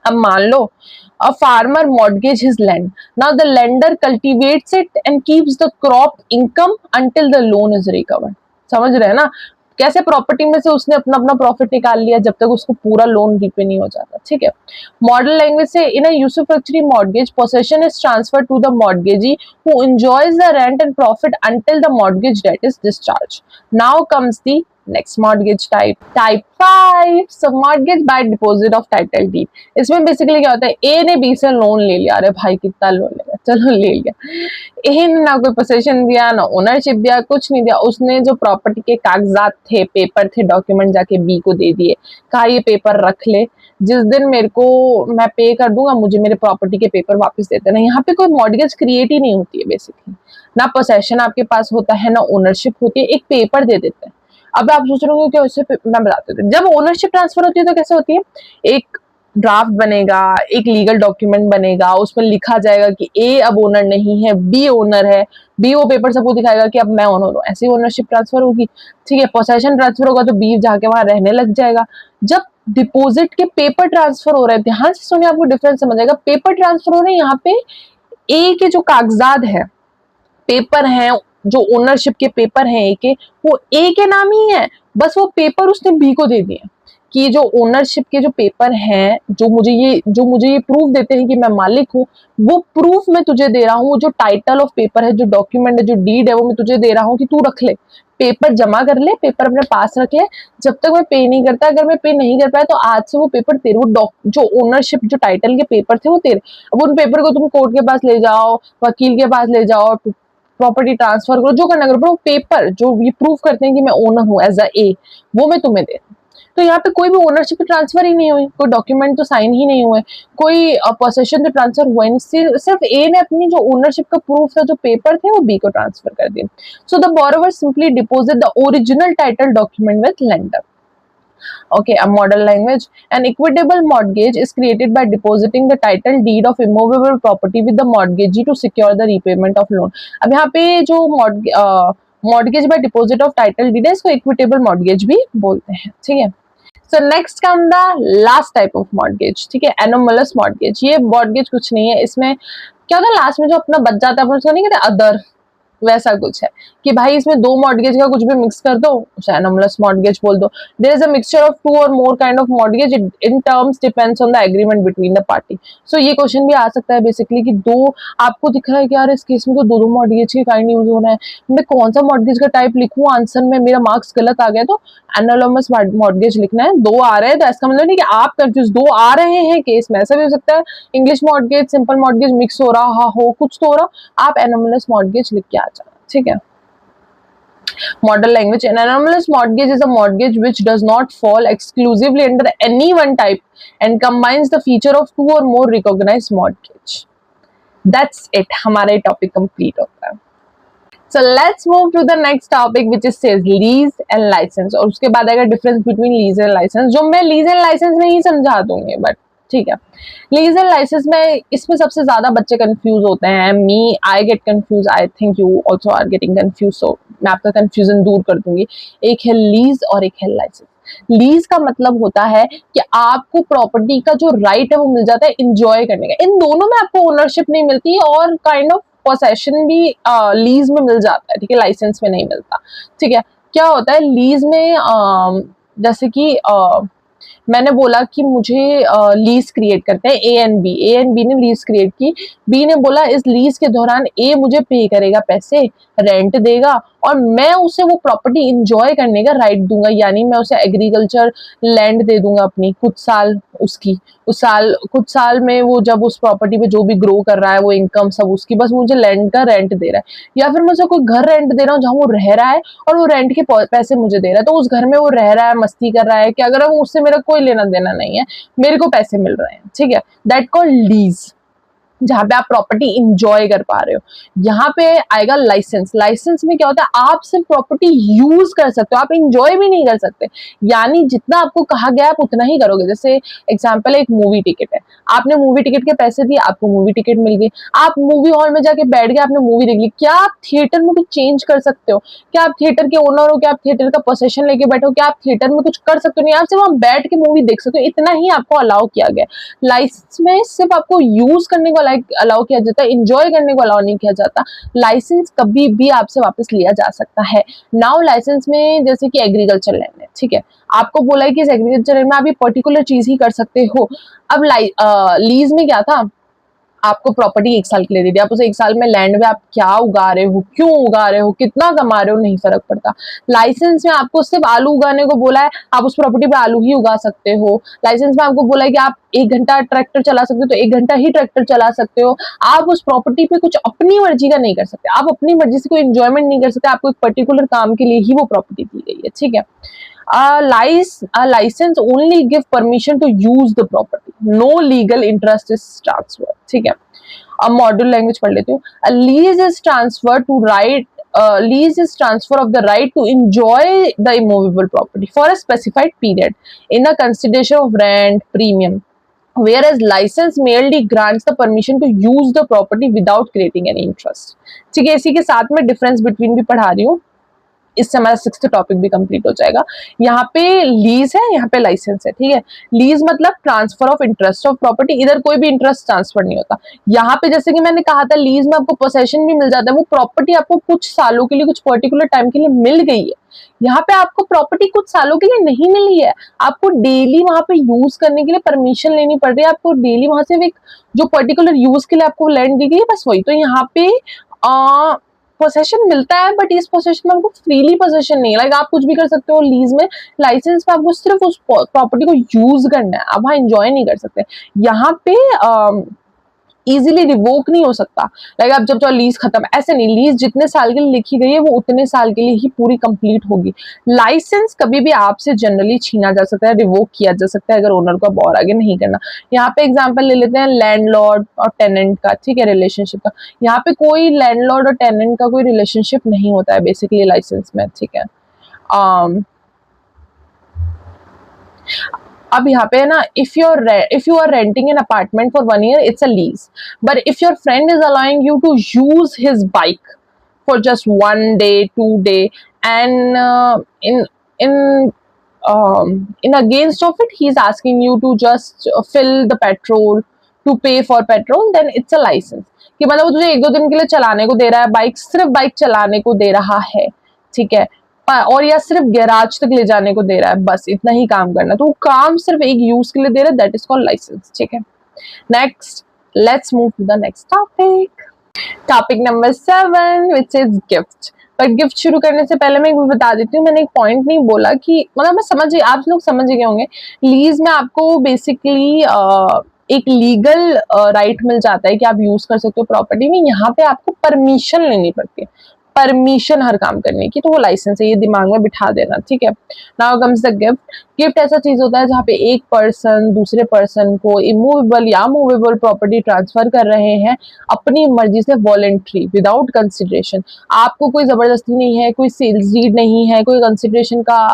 अब मान लो a farmer mortgage his land, now the lender cultivates it and keeps the crop income until the loan is recovered। समझ रहे हैं ना कैसे प्रॉपर्टी में से उसने अपना अपना प्रॉफिट निकाल लिया जब तक उसको पूरा लोन रीपे नहीं हो जाता, ठीक है। मॉडल लैंग्वेज से in a usufructuary mortgage possession is transferred to the mortgagee who enjoys the rent and profit until the mortgage debt is discharge. Now comes the next mortgage type, type 5, so mortgage by deposit of title deed। इसमें basically क्या होता है, ए ने B से loan ले लिया, अरे भाई कितना लोन लेगा, चलो ले लिया। ए ने ना कोई पोसेशन दिया ना ओनरशिप दिया, कुछ नहीं दिया, उसने जो प्रॉपर्टी के कागजात थे, पेपर थे, डॉक्यूमेंट जाके बी को दे दिए, कहा ये पेपर रख ले, जिस दिन मेरे को मैं पे कर दूंगा मुझे मेरे प्रॉपर्टी के पेपर वापस देते ना। यहाँ पे कोई मॉर्गेज क्रिएट ही नहीं होती है बेसिकली, ना पोसेशन आपके पास होता है ना ओनरशिप होती है, एक पेपर दे देते हैं। अब आप सोच रहे हो कि उससे मैं बताती हूँ, जब ओनरशिप ट्रांसफर होती है तो कैसे होती है, एक ड्राफ्ट बनेगा, एक लीगल डॉक्यूमेंट बनेगा, उसमें लिखा जाएगा कि ए अब ओनर नहीं है, बी ओनर है, बी वो पेपर सबको दिखाएगा कि अब मैं ओनर हूँ, ऐसी ओनरशिप ट्रांसफर होगी। ठीक है, पोसेशन ट्रांसफर होगा तो बी जाके वहां रहने लग जाएगा। जब डिपॉजिट के पेपर ट्रांसफर हो रहे हैं, ध्यान से सुनिए, आपको डिफरेंस समझ आएगा। पेपर ट्रांसफर हो रहे हैं, यहाँ पे ए के जो कागजात है, पेपर हैं, जो ओनरशिप के पेपर हैं ए के, वो ए के नाम ही है, बस वो पेपर उसने बी को दे दिए कि जो ओनरशिप के जो पेपर हैं, जो मुझे ये प्रूफ देते हैं कि मैं मालिक हूँ, वो प्रूफ मैं तुझे दे रहा हूँ। जो टाइटल ऑफ पेपर है, जो डॉक्यूमेंट है, जो डीड है, वो मैं तुझे दे रहा हूँ कि तू रख ले, पेपर जमा कर ले, पेपर अपने पास रख ले, जब तक मैं पे नहीं करता। अगर मैं पे नहीं कर पाया तो आज से वो पेपर तेरे, वो जो ओनरशिप जो टाइटल के पेपर थे वो तेरे। अब उन पेपर को तुम कोर्ट के पास ले जाओ, वकील के पास ले जाओ, प्रॉपर्टी ट्रांसफर करो, जो करना करो, पर वो पेपर जो ये प्रूफ करते हैं कि मैं ओनर हूँ एज अ ए, वो मैं तुम्हें दे रहा हूँ। तो यहाँ पे कोई भी ओनरशिप ट्रांसफर ही नहीं हुई, कोई डॉक्यूमेंट तो साइन ही नहीं हुए, कोई पोसेशन तो ट्रांसफर हुआ नहीं, सिर्फ ए ने अपनी जो ओनरशिप का प्रूफ था, जो पेपर थे, वो बी को ट्रांसफर कर दिए। So the borrower simply deposit the original title document with lender. Okay, a model language. An equitable mortgage is created by depositing the title deed of immovable property with the mortgagee to secure the repayment of loan. अब यहाँ पे जो mortgage by deposit of title deed है, इसको equitable mortgage भी बोलते हैं। ठीक है, so next come the last type of mortgage। ठीक है, anomalous mortgage। ये mortgage कुछ नहीं है, इसमें क्या होता है, लास्ट में जो अपना बच जाता है, अपन उसको नहीं कहते अदर, वैसा कुछ है कि भाई इसमें दो मॉर्गेज का कुछ भी मिक्स कर दो, उसे एनोमलस मॉर्गेज बोल दो। There is a mixture of two और more kind of mortgage, in terms depends on the agreement between the party. So ये क्वेश्चन भी आ सकता है बेसिकली कि दो, आपको दिख रहा है कि यार इस केस में तो दो दो मॉर्गेज के काइंड यूज हो रहे हैं, मैं कौन सा मॉर्गेज का टाइप लिखूं, आंसर में मेरा मार्क्स गलत आ गया तो एनोलमस मॉर्गेज लिखना है। दो आ रहे हैं तो इसका मतलब नहीं कि आप कंफ्यूज, दो आ रहे हैं केस में, ऐसा भी हो सकता है English mortgage simple mortgage mix हो रहा हो, कुछ तो हो रहा, आप एनोमलस मॉर्गेज लिख के आ जाना। ठीक है, model language. An anomalous mortgage is a mortgage which does not fall exclusively under any one type and combines the feature of two or more recognized mortgage. That's it, हमारा ये topic complete होता है। So let's move to the next topic which is says lease and license, और उसके बाद आएगा difference between lease and license, जो मैं lease and license में ही समझा दूंगी, but ठीक है। लीज एंड लाइसेंस में, इसमें सबसे ज्यादा बच्चे कंफ्यूज होते हैं, me I get confuse, I think you also are getting confuse, so मैं आपका कंफ्यूजन दूर कर दूंगी। एक है लीज और एक है लाइसेंस। लीज का मतलब होता है कि आपको प्रॉपर्टी का जो राइट है वो मिल जाता है इंजॉय करने का। इन दोनों में आपको ओनरशिप नहीं मिलती और काइंड ऑफ पोसेशन भी लीज में मिल जाता है, ठीक है, लाइसेंस में नहीं मिलता। ठीक है, क्या होता है लीज में, जैसे कि मैंने बोला कि मुझे लीज क्रिएट करते हैं, ए एंड बी ने लीज क्रिएट की, बी ने बोला इस लीज के दौरान ए मुझे पे करेगा पैसे, रेंट देगा और मैं उसे वो प्रॉपर्टी इंजॉय करने का राइट दूंगा, यानी मैं उसे एग्रीकल्चर लैंड दे दूंगा अपनी कुछ साल, उसकी कुछ साल में वो जब उस प्रॉपर्टी पे जो भी ग्रो कर रहा है वो इनकम सब उसकी, बस मुझे लैंड का रेंट दे रहा है। या फिर मैं उसे कोई घर रेंट दे रहा हूँ जहाँ वो रह रहा है और वो रेंट के पैसे मुझे दे रहा है, तो उस घर में वो रह रहा है, मस्ती कर रहा है, कि अगर वो उससे मेरा कोई लेना देना नहीं है, मेरे को पैसे मिल रहे हैं। ठीक है, दैट कॉल्ड लीज, जहां पे आप प्रॉपर्टी इंजॉय कर पा रहे हो। यहाँ पे आएगा लाइसेंस। लाइसेंस में क्या होता है, आप सिर्फ प्रॉपर्टी यूज कर सकते हो, आप इंजॉय भी नहीं कर सकते, यानी जितना आपको कहा गया आप उतना ही करोगे। जैसे एग्जांपल, एक मूवी टिकट है, आपने मूवी टिकट के पैसे दिए, आपको मूवी टिकट मिल गई, आप मूवी हॉल में जाके बैठ गए, आपने मूवी देख ली। क्या आप थिएटर में कुछ चेंज कर सकते हो? क्या आप थिएटर के ओनर हो? क्या आप थिएटर का पोसेशन लेके बैठे हो? क्या आप थिएटर में कुछ कर सकते हो? नहीं, आप सिर्फ वहां बैठ के मूवी देख सकते हो, इतना ही आपको अलाउ किया गया। लाइसेंस में सिर्फ आपको यूज करने को अलाउ किया जाता है, इंजॉय करने को अलाउ नहीं किया जाता। लाइसेंस कभी भी आपसे वापस लिया जा सकता है। नाउ लाइसेंस में जैसे कि एग्रीकल्चर लैंड है, ठीक है, आपको बोला है कि इस एग्रीकल्चर लैंड में आप ये पर्टिकुलर चीज ही कर सकते हो। अब लीज में क्या था, आपको प्रॉपर्टी 1 साल के लिए दे दी, आप उसे 1 साल में लैंड में आप क्या उगा रहे हो, क्यों उगा रहे हो, कितना कमा रहे हो, नहीं फर्क पड़ता। लाइसेंस में आपको सिर्फ आलू उगाने को बोला है, आप उस प्रॉपर्टी पे आलू ही उगा सकते हो। लाइसेंस में आपको बोला है कि आप 1 घंटा ट्रैक्टर चला सकते हो, तो 1 घंटा ही ट्रैक्टर चला सकते हो। आप उस प्रॉपर्टी पे कुछ अपनी मर्जी का नहीं कर सकते, आप अपनी मर्जी से कोई एंजॉयमेंट नहीं कर सकते, आपको एक पर्टिकुलर काम के लिए ही वो प्रॉपर्टी दी गई है। ठीक है, a license only give permission to use the property, no legal interest is transferred। ठीक है, अब मॉड्यूल लैंग्वेज पढ़ लेती हूँ। A lease is transferred to right lease is transfer of the right to enjoy the immovable property for a specified period in a consideration of rent premium, whereas license merely grants the permission to use the property without creating any interest. ठीक है, इसी के साथ में difference between भी पढ़ा रही हूँ, इससे हमारा 6th टॉपिक भी कंप्लीट हो जाएगा। यहाँ पे लीज है, यहाँ पे लाइसेंस है। ठीक है, लीज मतलब transfer of interest of property, इधर कोई भी इंटरेस्ट ट्रांसफर नहीं होता। यहाँ पे जैसे कि मैंने कहा था, लीज में आपको पोसेशन भी मिल जाता है, वो प्रॉपर्टी आपको कुछ सालों के लिए, कुछ पर्टिकुलर टाइम के लिए मिल गई है। यहाँ पे आपको प्रॉपर्टी कुछ सालों के लिए नहीं मिली है, आपको डेली वहां पे यूज करने के लिए परमिशन लेनी पड़ रही है, आपको डेली वहां से एक जो पर्टिकुलर यूज के लिए आपको लैंड दी गई है, बस वही। तो यहाँ पे पोसेशन मिलता है, बट इस पोसेशन में आपको फ्रीली पोसेशन नहीं है, लाइक आप कुछ भी कर सकते हो लीज में। लाइसेंस पे आपको सिर्फ उस प्रॉपर्टी को यूज करना है, आप वहां एंजॉय नहीं कर सकते। यहाँ पे इजीली रिवोक नहीं हो सकता, लाइक आप जब लीज खत्म, ऐसे नहीं, लीज जितने साल के लिए लिखी गई है वो उतने साल के लिए ही पूरी कंप्लीट होगी। लाइसेंस कभी भी आपसे जनरली छीना जा सकता है, रिवोक किया जा सकता है अगर ओनर को अब और आगे नहीं करना। यहाँ पे एग्जांपल ले लेते हैं लैंडलॉर्ड और टेनेंट का, ठीक है, रिलेशनशिप का। यहाँ पे कोई लैंडलॉर्ड और टेनेंट का कोई रिलेशनशिप नहीं होता है बेसिकली लाइसेंस में, ठीक है। अब यहाँ पे है ना, if you are renting an apartment for 1 year, it's a lease. But if your friend is allowing you to use his bike for just 1 day, 2 day, and in against of it, he's asking you to just fill the petrol, to pay for petrol, then it's a license. कि मतलब वो तुझे 1-2 दिन के लिए चलाने को दे रहा है बाइक, सिर्फ बाइक चलाने को दे रहा है, ठीक है, और या सिर्फ गैराज तक ले जाने को दे रहा है, बस इतना ही काम करना, तो वो काम सिर्फ एक यूज के लिए दे रहा है, दैट इज कॉल्ड लाइसेंस, ठीक है। Next, let's move to the next topic, topic number 7, which is gift. पर गिफ्ट शुरू करने से पहले मैं एक बता देती हूँ, मैंने एक पॉइंट नहीं बोला कि मतलब मैं समझ, आप लोग समझ गए होंगे, लीज में आपको बेसिकली एक लीगल राइट मिल जाता है कि आप यूज कर सकते हो प्रॉपर्टी में। यहाँ पे आपको परमिशन लेनी पड़ती है, परमिशन हर काम करने की, तो वो लाइसेंस है, ये दिमाग में बिठा देना, ठीक है। Now comes the gift. Gift ऐसा चीज होता है जहाँ पे एक पर्सन दूसरे पर्सन को इमूवेबल या मूवेबल प्रॉपर्टी ट्रांसफर कर रहे हैं अपनी मर्जी से, वॉलेंट्री, विदाउट कंसिडरेशन। आपको कोई जबरदस्ती नहीं है, कोई सेल्स डीड नहीं है, कोई कंसिडरेशन का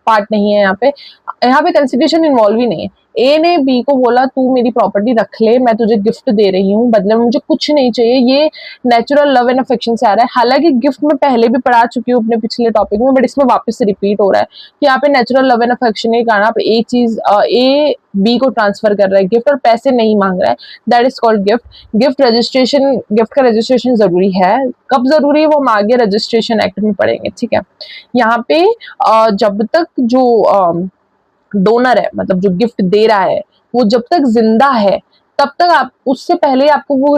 पार्ट नहीं है। यहाँ पे कंसिडरेशन इन्वॉल्व ही नहीं है। ए ने बी को बोला तू मेरी प्रॉपर्टी रख ले, मैं तुझे गिफ्ट दे रही हूँ, बदले में मुझे कुछ नहीं चाहिए। ये नेचुरल लव एंड अफेक्शन से आ रहा है। हालांकि गिफ्ट में पहले भी पढ़ा चुकी हूँ अपने पिछले टॉपिक में, बट इसमें वापस से रिपीट हो रहा है कि यहाँ पे नेचुरल लव एंड अफेक्शन के कारण आप एक चीज ए बी को ट्रांसफर कर रहा है गिफ्ट, और पैसे नहीं मांग रहा है, that is called gift. Gift registration, gift का रजिस्ट्रेशन जरूरी है, कब जरूरी है वो हम आगे रजिस्ट्रेशन एक्ट में पढ़ेंगे, ठीक है। यहाँ पे जब तक जो डोनर है, मतलब जो गिफ्ट दे रहा है, वो जब तक जिंदा है तब तक आप, उससे पहले आपको वो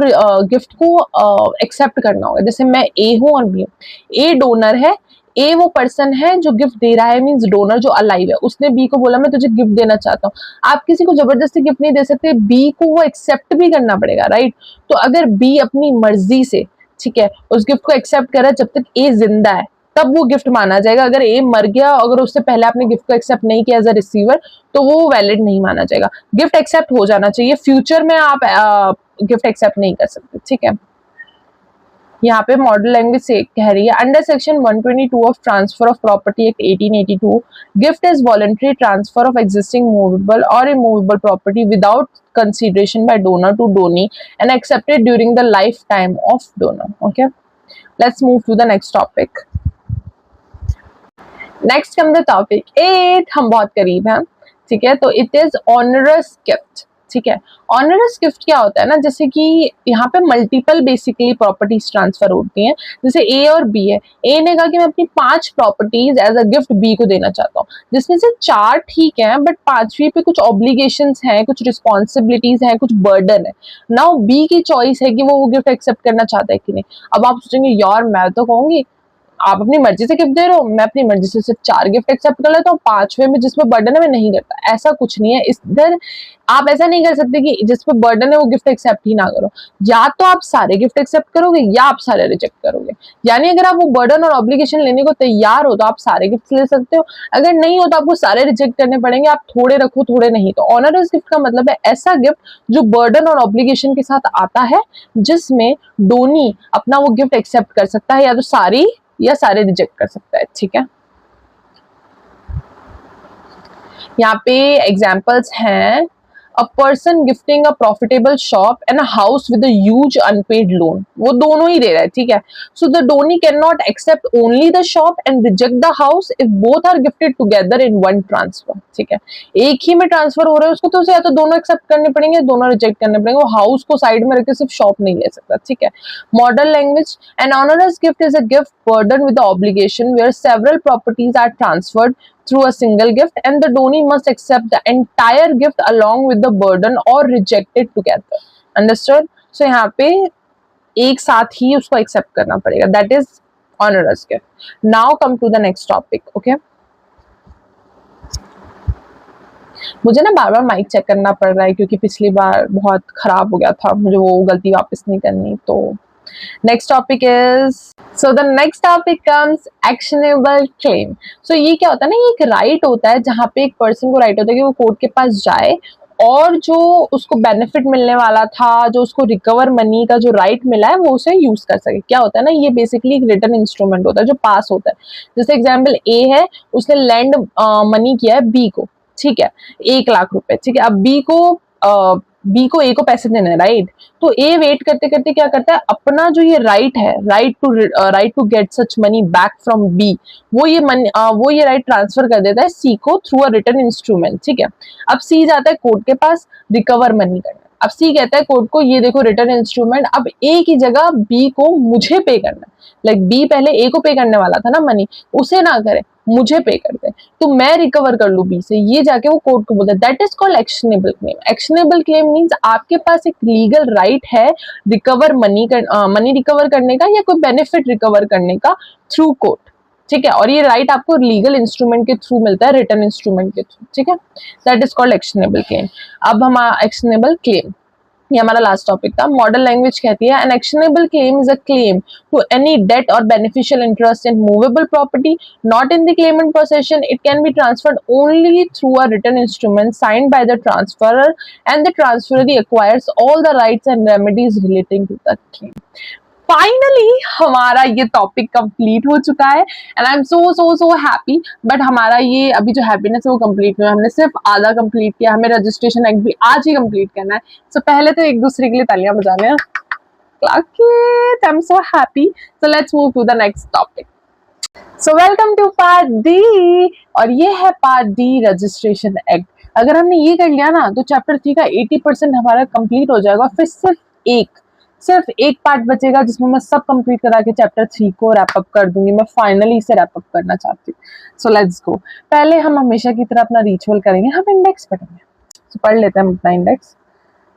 गिफ्ट को एक्सेप्ट करना होगा। जैसे मैं ए हूं और बी हूं, ए डोनर है, ए वो पर्सन है जो गिफ्ट दे रहा है, मींस डोनर जो अलाइव है, उसने बी को बोला मैं तुझे गिफ्ट देना चाहता हूँ। आप किसी को जबरदस्ती गिफ्ट नहीं दे सकते, बी को वो एक्सेप्ट भी करना पड़ेगा, राइट। तो अगर बी अपनी मर्जी से, ठीक है, उस गिफ्ट को एक्सेप्ट कर रहा है, जब तक ए जिंदा है तब वो गिफ्ट माना जाएगा। अगर ए मर गया, अगर उससे पहले आपने गिफ्ट को एक्सेप्ट नहीं किया एज अ रिसीवर, तो वो वैलिड नहीं माना जाएगा। गिफ्ट एक्सेप्ट हो जाना चाहिए, फ्यूचर में आप गिफ्ट एक्सेप्ट नहीं कर सकते, ठीक है। यहाँ पे मॉडल लैंग्वेज से कह रही है, under section 122 of transfer of property act 1882, gift is voluntary transfer of existing movable और immovable property without consideration by donor to donee and accepted during the life time of donor, okay. Let's move to the next topic. Next come the topic 8, हम बहुत करीब हैं, ठीक है। तो it is onerous gift, ठीक है। Onerous gift क्या होता है ना, जैसे कि यहाँ पे मल्टीपल बेसिकली प्रॉपर्टीज ट्रांसफर होती हैं। जैसे ए और बी है, ए ने कहा कि मैं अपनी 5 properties as a gift B को देना चाहता हूँ, जिसमें से 4 ठीक है, बट 5वीं पे कुछ ऑब्लिगेशंस हैं, कुछ रिस्पॉन्सिबिलिटीज हैं, कुछ बर्डन है। नाउ बी की चॉइस है कि वो गिफ्ट एक्सेप्ट करना चाहता है कि नहीं। अब आप सोचेंगे यार मैं तो कहूंगी आप अपनी मर्जी से गिफ्ट दे रहे हो, मैं अपनी मर्जी से सिर्फ 4 गिफ्ट एक्सेप्ट कर लेता हूँ, 5वें में जिसमें बर्डन है मैं नहीं करता। ऐसा कुछ नहीं है, इधर आप ऐसा नहीं कर सकते कि जिसपे बर्डन है वो गिफ्ट एक्सेप्ट ही ना करो। या तो आप सारे गिफ्ट एक्सेप्ट करोगे या आप सारे रिजेक्ट करोगे। यानी अगर आप वो बर्डन और ऑब्लिगेशन लेने को तैयार हो तो आप सारे गिफ्ट ले सकते हो, अगर नहीं हो तो आपको सारे रिजेक्ट करने पड़ेंगे। आप थोड़े रखो थोड़े नहीं। तो ऑनरस गिफ्ट का मतलब है ऐसा गिफ्ट जो बर्डन और ऑब्लिगेशन के साथ आता है, जिसमें डोनी अपना वो गिफ्ट एक्सेप्ट कर सकता है, या तो सारी या सारे रिजेक्ट कर सकता है, ठीक है। यहाँ पे एग्जाम्पल्स हैं, a person gifting a profitable shop and a house with a huge unpaid loan, वो दोनों ही दे रहा है, ठीक है। So the donee can not accept only the shop and reject the house if both are gifted together in one transfer, ठीक है। एक ही में ट्रांसफर हो रहे हैं उसको, तो उसे या तो दोनों एक्सेप्ट करने पड़ेंगे, दोनों रिजेक्ट करने पड़ेंगे, वो हाउस को साइड में रख के सिर्फ शॉप नहीं ले सकता, ठीक है। Model language, an onerous gift is a gift burden with the obligation where several properties are transferred through a single gift and the donee must accept the entire gift along with the burden or reject it together. Understood? So यहाँ पे एक साथ ही उसको accept करना पड़ेगा. That is onerous gift. Now come to the next topic. Okay? मुझे ना बार बार mic check करना पड़ रहा है क्योंकि पिछली बार बहुत खराब हो गया था, मुझे वो गलती वापस नहीं करनी। तो next topic is, so the next topic comes actionable claim. So ये क्या होता है ना, ये एक राइट होता है जहाँ पे एक पर्सन को राइट होता है कि वो कोर्ट के पास जाए और जो उसको बेनिफिट मिलने वाला था, जो उसको रिकवर मनी का जो राइट मिला है, वो उसे यूज कर सके। क्या होता है ना, ये बेसिकली एक रिटर्न इंस्ट्रूमेंट होता है जो पास होता है। जैसे एग्जाम्पल ए है, उसने लैंड मनी किया है बी को, ठीक है, 1 लाख रुपए, ठीक है। अब बी को ए को पैसे देने, राइट। तो ए वेट करते करते क्या करता है, अपना जो ये राइट है, right to get such money back from B, वो ये राइट ट्रांसफर कर देता है सी को थ्रू अ रिटर्न इंस्ट्रूमेंट, ठीक है। अब सी जाता है कोर्ट के पास रिकवर मनी करना। अब सी कहता है कोर्ट को, ये देखो रिटर्न इंस्ट्रूमेंट, अब ए की जगह बी को मुझे पे करना है। लाइक बी पहले ए को पे करने वाला था ना मनी, उसे ना करे, मुझे पे कर दे, तो मैं रिकवर कर लू बी से। ये जाके वो कोर्ट को बोलता है। That is called actionable claim. Actionable claim means आपके पास एक लीगल राइट है रिकवर मनी रिकवर करने का या कोई बेनिफिट रिकवर करने का थ्रू कोर्ट, ठीक है। और ये राइट आपको लीगल इंस्ट्रूमेंट के थ्रू मिलता है, रिटर्न इंस्ट्रूमेंट के थ्रू, ठीक है। That is called actionable claim. अब हमारा एक्शनेबल क्लेम, ये हमारा लास्ट टॉपिक था। मॉडल लैंग्वेज कहती है, an actionable claim is a claim to any debt और beneficial interest in movable property not in the claimant possession. It can be transferred only through a written instrument signed by the transferor and the transferee acquires all the rights and remedies relating to the claim. Finally हमारा ये topic complete हो चुका है and I am so happy. But हमारा ये अभी जो happiness है वो कंप्लीट नहीं हुआ, हमने सिर्फ आधा कंप्लीट किया। हमें रजिस्ट्रेशन एक्ट भी आज ही कंप्लीट करना है। सो पहले तो एक दूसरे के लिए तालियां बजाने हैं। I am so happy. So let's move to the next topic. So welcome to part D, और ये है पार्ट डी, रजिस्ट्रेशन एक्ट। अगर हमने ये कर लिया ना तो चैप्टर 3 का 80% हमारा कंप्लीट हो जाएगा। फिर सिर्फ एक पार्ट बचेगा जिसमें मैं सब कंप्लीट करा के चैप्टर 3 को रैप अप कर दूंगी। मैं फाइनली इसे रैप अप करना चाहती हूँ। So let's go. पहले हम हमेशा की तरह अपना रिचुअल करेंगे, हम इंडेक्स पढ़ेंगे। तो पढ़ लेते हैं हम अपना index.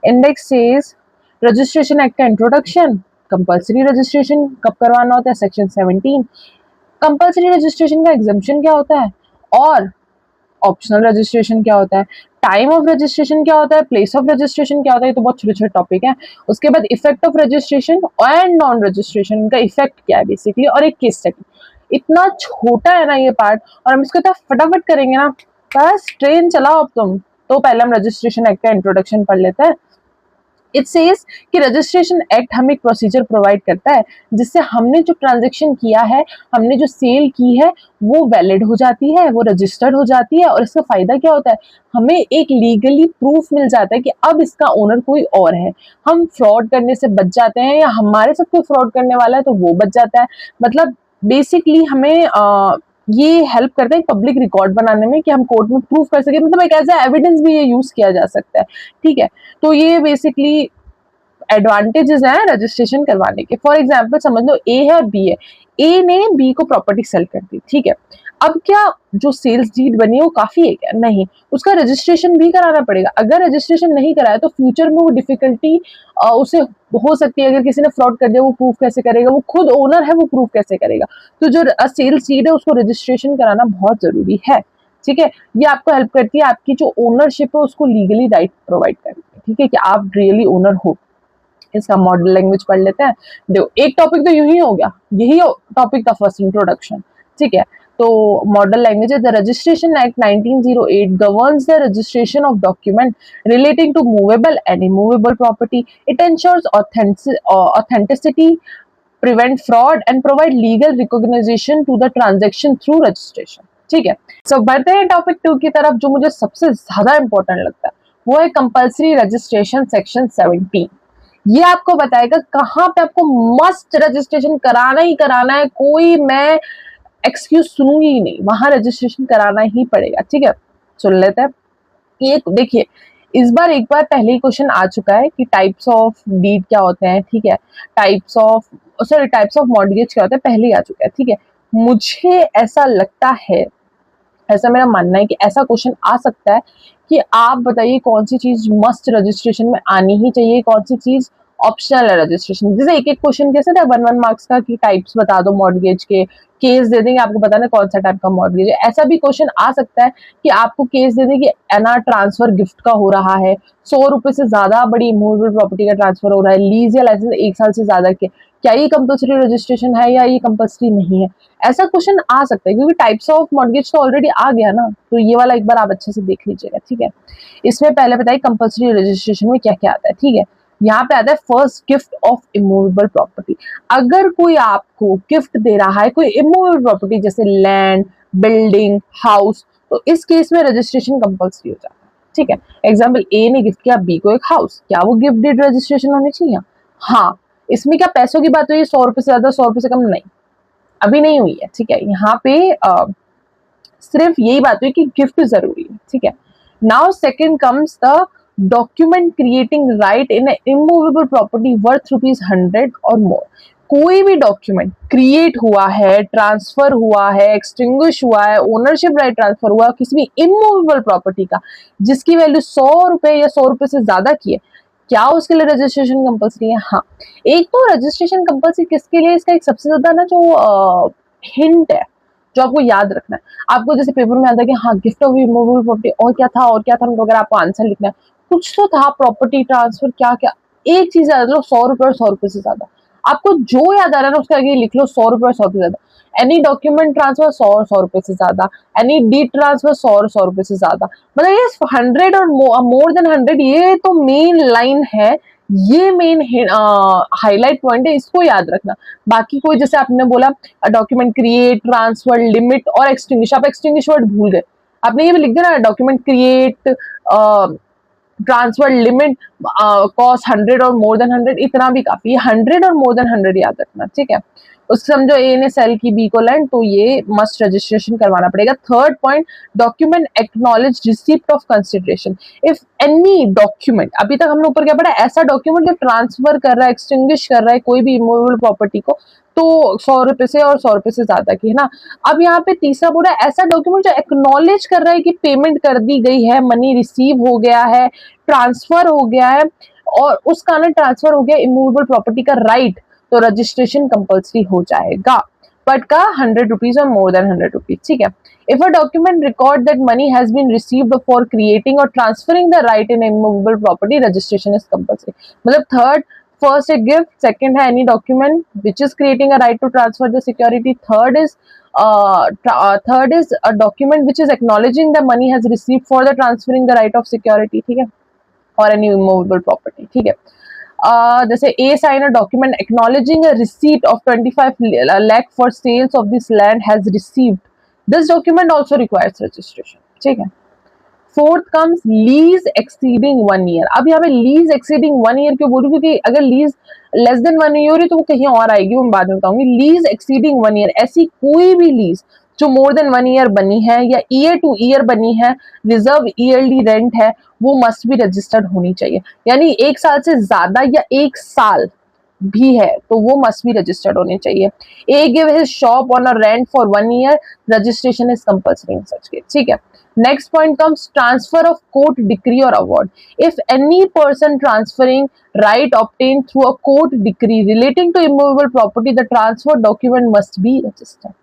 Index says registration act का इंट्रोडक्शन, कंपल्सरी रजिस्ट्रेशन कब करवाना होता है, सेक्शन 17, कंपल्सरी रजिस्ट्रेशन का एग्जम्पशन क्या होता है, और ऑप्शनल रजिस्ट्रेशन क्या होता है, टाइम ऑफ रजिस्ट्रेशन क्या होता है, प्लेस ऑफ रजिस्ट्रेशन क्या होता है। ये तो बहुत छोटे छोटे टॉपिक है। उसके बाद effect of registration and non registration का इफेक्ट क्या है बेसिकली, और एक केस स्टडी। इतना छोटा है ना ये पार्ट, और हम इसको तो फटाफट करेंगे ना, बस ट्रेन चलाओ अब तुम। तो पहले हम रजिस्ट्रेशन एक्ट का इंट्रोडक्शन पढ़ लेते हैं। इट सेज कि रजिस्ट्रेशन एक्ट हमें एक प्रोसीजर प्रोवाइड करता है जिससे हमने जो ट्रांजैक्शन किया है, हमने जो सेल की है, वो वैलिड हो जाती है, वो रजिस्टर्ड हो जाती है। और इसका फायदा क्या होता है, हमें एक लीगली प्रूफ मिल जाता है कि अब इसका ओनर कोई और है। हम फ्रॉड करने से बच जाते हैं, या हमारे साथ कोई फ्रॉड करने वाला है तो वो बच जाता है। मतलब बेसिकली हमें ये हेल्प करता है पब्लिक रिकॉर्ड बनाने में कि हम कोर्ट में प्रूफ कर सके। मतलब एक एज एविडेंस भी ये यूज किया जा सकता है, ठीक है। तो ये बेसिकली एडवांटेजेस हैं रजिस्ट्रेशन करवाने के। फॉर एग्जांपल समझ लो ए है और बी है, ए ने बी को प्रॉपर्टी सेल कर दी, ठीक है। अब क्या जो सेल्स डीड बनी है वो काफी है क्या? नहीं, उसका रजिस्ट्रेशन भी कराना पड़ेगा। अगर रजिस्ट्रेशन नहीं कराया तो फ्यूचर में वो डिफिकल्टी उसे हो सकती है। अगर किसी ने फ्रॉड कर दिया, वो प्रूफ कैसे करेगा, वो खुद ओनर है, वो प्रूफ कैसे करेगा। तो जो सेल्स डीड है उसको रजिस्ट्रेशन कराना बहुत जरूरी है, ठीक है। ये आपको हेल्प करती है आपकी जो ओनरशिप है उसको लीगली राइट प्रोवाइड करती है, ठीक है, कि आप रियली ओनर हो। इसका मॉडल लैंग्वेज पढ़ लेते हैं। देखो एक टॉपिक तो यूं ही हो गया, यही टॉपिक था फर्स्ट इंट्रोडक्शन, ठीक है। तो मॉडल लैंग्वेज है, the registration act 1908 governs the registration of document relating to movable and immovable property. It ensures authenticity prevent fraud and provide legal recognition to the transaction through registration. ठीक है, सो बढ़ते हैं topic 2 की तरफ, जो मुझे सबसे ज्यादा इंपॉर्टेंट लगता है, वो है कंपल्सरी रजिस्ट्रेशन सेक्शन 17। ये आपको बताएगा कहाँ पे आपको मस्ट रजिस्ट्रेशन कराना ही कराना है, कोई मैं एक्सक्यूज सुनूंगी ही नहीं, वहां रजिस्ट्रेशन कराना ही पड़ेगा। ठीक है, सुन लेते हैं। ये देखिए, इस बार एक बार पहले ही क्वेश्चन आ चुका है कि टाइप्स ऑफ डीड क्या होते हैं। ठीक है, टाइप्स ऑफ मॉर्गेज क्या होते हैं, पहले ही आ चुका है। ठीक है, मुझे ऐसा लगता है, ऐसा मेरा मानना है कि ऐसा क्वेश्चन आ सकता है कि आप बताइए कौन सी चीज मस्ट रजिस्ट्रेशन में आनी ही चाहिए, कौन सी चीज ऑप्शनल है रजिस्ट्रेशन। जैसे एक एक क्वेश्चन कैसे था 1 मार्क्स का कि टाइप्स बता दो मॉर्गेज के, केस दे देंगे, आपको बताना कौन सा टाइप का मॉर्गेज है। ऐसा भी क्वेश्चन आ सकता है कि आपको केस दे देंगे एना ट्रांसफर गिफ्ट का हो रहा है, 100 रुपए से ज्यादा बड़ी इमूवेबल प्रॉपर्टी का ट्रांसफर हो रहा है, लीज या लाइसेंस 1 साल से ज्यादा के, क्या ये कंपल्सरी रजिस्ट्रेशन है या ये कंपल्सरी नहीं है। ऐसा क्वेश्चन आ सकता है क्योंकि टाइप्स ऑफ मॉर्गेज तो ऑलरेडी आ गया ना, तो ये वाला एक बार आप अच्छे से देख लीजिएगा। ठीक है, इसमें पहले बताइए कंपल्सरी रजिस्ट्रेशन में क्या क्या आता है। ठीक है, यहाँ पे आता है first gift of immovable property. अगर कोई आपको गिफ्ट दे रहा है कोई इमूवेबल प्रॉपर्टी जैसे लैंड, बिल्डिंग, हाउस, तो इस केस में रजिस्ट्रेशन कंपल्सरी हो जाता है। ठीक है, एग्जाम्पल ए ने गिफ्ट किया बी को एक हाउस, क्या वो गिफ्ट डीड रजिस्ट्रेशन होनी चाहिए? हाँ। इसमें क्या पैसों की बात हुई है, 100 रुपए से ज्यादा 100 रुपए से कम? नहीं, अभी नहीं हुई है। ठीक है, यहाँ पे सिर्फ यही बात हुई कि गिफ्ट जरूरी है। ठीक है, now second comes the document creating right in immovable property worth ₹100 और मोर। कोई भी डॉक्यूमेंट क्रिएट हुआ है, ट्रांसफर हुआ है, एक्सटिंग्विश हुआ है, ओनरशिप राइट ट्रांसफर हुआ है किसी भी इमूवेबल प्रॉपर्टी का जिसकी वैल्यू 100 रुपए या 100 रुपए से ज्यादा की है, क्या उसके लिए रजिस्ट्रेशन कंपल्सरी है? हाँ। एक तो रजिस्ट्रेशन कंपल्सरी किसके लिए, इसका एक सबसे ज्यादा ना जो हिंट है जो आपको याद रखना है, आपको जैसे पेपर में आता है कि हाँ गिफ्ट ऑफ इमूवेबल प्रॉपर्टी और क्या था और क्या था, अगर आपको आंसर लिखना है कुछ तो था, प्रॉपर्टी ट्रांसफर क्या क्या, एक चीज याद रखो 100 रुपए और 100 रुपए से ज्यादा, आपको जो याद आ रहा है ना उसके आगे लिख लो 100 रुपए और 100 रुपए से ज्यादा। एनी डॉक्यूमेंट ट्रांसफर 100 और 100 रुपए से ज्यादा, एनी डीड ट्रांसफर 100 और 100 रुपए से ज्यादा, मतलब ये 100 और मोर देन 100, ये तो मेन लाइन है, ये मेन हाईलाइट पॉइंट है, इसको याद रखना। बाकी कोई जैसे आपने बोला डॉक्यूमेंट क्रिएट, ट्रांसफर, लिमिट और एक्सटिंग्विश, आप एक्सटिंग्विश वर्ड भूल गए, आपने ये भी लिख दिया ना document create, transfer, limit, cost 100 और मोर देन 100, इतना भी काफी है, 100 और मोर देन 100 याद रखना। ठीक है, उसको समझो ए ने सेल की बी को लैंड, तो ये मस्ट रजिस्ट्रेशन करवाना पड़ेगा। Third point, document acknowledge receipt of consideration. If any document, अभी तक हमने ऊपर क्या पढ़ा, ऐसा डॉक्यूमेंट जो ट्रांसफर कर रहा है, एक्सटिंग्विश कर रहा है कोई भी इमूवेबल प्रॉपर्टी को, तो 100 रुपए से और 100 रुपए से ज्यादा की, है ना। अब यहाँ पे तीसरा बोला ऐसा डॉक्यूमेंट जो एक्नॉलेज कर रहा है कि पेमेंट कर दी गई है, मनी रिसीव हो गया है, ट्रांसफर हो गया है और उस कारण ट्रांसफर हो गया इमूवेबल प्रॉपर्टी का राइट, तो रजिस्ट्रेशन कंपल्सरी हो जाएगा, बट का 100 रुपीज और मोर देन 100 रुपीज। ठीक है, if a document record that money has been received for creating और transferring the right in immovable property, registration is compulsory. मतलब थर्ड, फर्स्ट है गिफ्ट, सेकंड है any document which is creating a right to transfer the security, third is a document which is acknowledging the money has received for the transferring the right of security, ठीक है, और any immovable property। ठीक है, जैसे A sign a document acknowledging a receipt of 25 lakh for sales of this land has received, this document also requires registration. ठीक है, fourth comes lease exceeding 1 year. अब यहाँ पे लीज एक्सीडिंग 1 ईयर क्यों बोलूं, क्योंकि अगर लीज लेस देन 1 ईयर है तो वो कहीं और आएगी, वो मैं बाद में बताऊंगी। लीज एक्सीडिंग 1 ईयर, ऐसी कोई भी लीज जो मोर देन 1 ईयर बनी है या ईयर टू ईयर बनी है, रिजर्व ईयरली रेंट है, वो मस्ट भी रजिस्टर्ड होनी चाहिए। यानी 1 साल से ज्यादा या 1 साल भी है तो वो मस्ट भी रजिस्टर्ड होनी चाहिए। A give his shop on a rent for 1 year, registration is compulsory in such case. ठीक है, next point comes transfer of court decree or award. If any person transferring right obtained through a court decree relating to immovable property, the transfer document must be registered.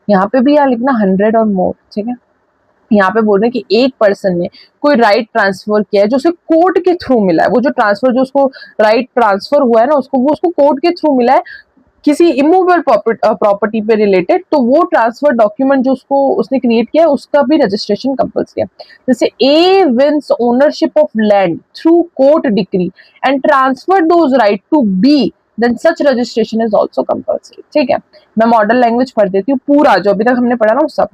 यहाँ पे भी यहाँ लिखना 100 और मोर। ठीक है, यहाँ पे बोल रहे हैं कि एक पर्सन ने कोई राइट ट्रांसफर किया है जो उसे कोर्ट के थ्रू मिला है, वो जो ट्रांसफर जो उसको राइट ट्रांसफर हुआ है ना उसको, वो उसको कोर्ट के थ्रू मिला है किसी इमूवेबल प्रॉपर्टी पे रिलेटेड, तो वो ट्रांसफर डॉक्यूमेंट जो उसको उसने क्रिएट किया है उसका भी रजिस्ट्रेशन कंपल्सरी है। जैसे A wins ownership of land through court decree and transfer those right to B, then such registration is also compulsory. ठीक है, मैं मॉडल लैंग्वेज पढ़ देती हूँ, पूरा जो अभी तक हमने पढ़ा ना वो सब।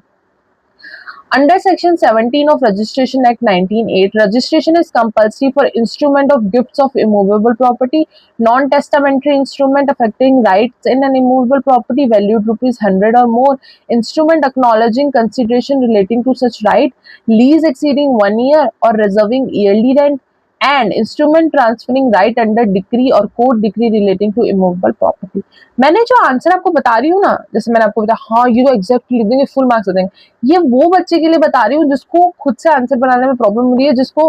Under Section 17 of Registration Act 1908, registration is compulsory for instrument of gifts of immovable property, non-testamentary instrument affecting rights in an immovable property valued ₹100 or more, instrument acknowledging consideration relating to such right, lease exceeding 1 year or reserving yearly rent, and instrument transferring right under decree or court decree relating to immovable property। मैंने जो answer आपको बता रही हूँ ना, जैसे मैंने आपको बताया, हाँ ये तो एग्जैक्टली लिख देंगे, फुल मार्क्स देंगे, ये वो बच्चे के लिए बता रही हूँ जिसको खुद से आंसर बनाने में प्रॉब्लम हो रही है, जिसको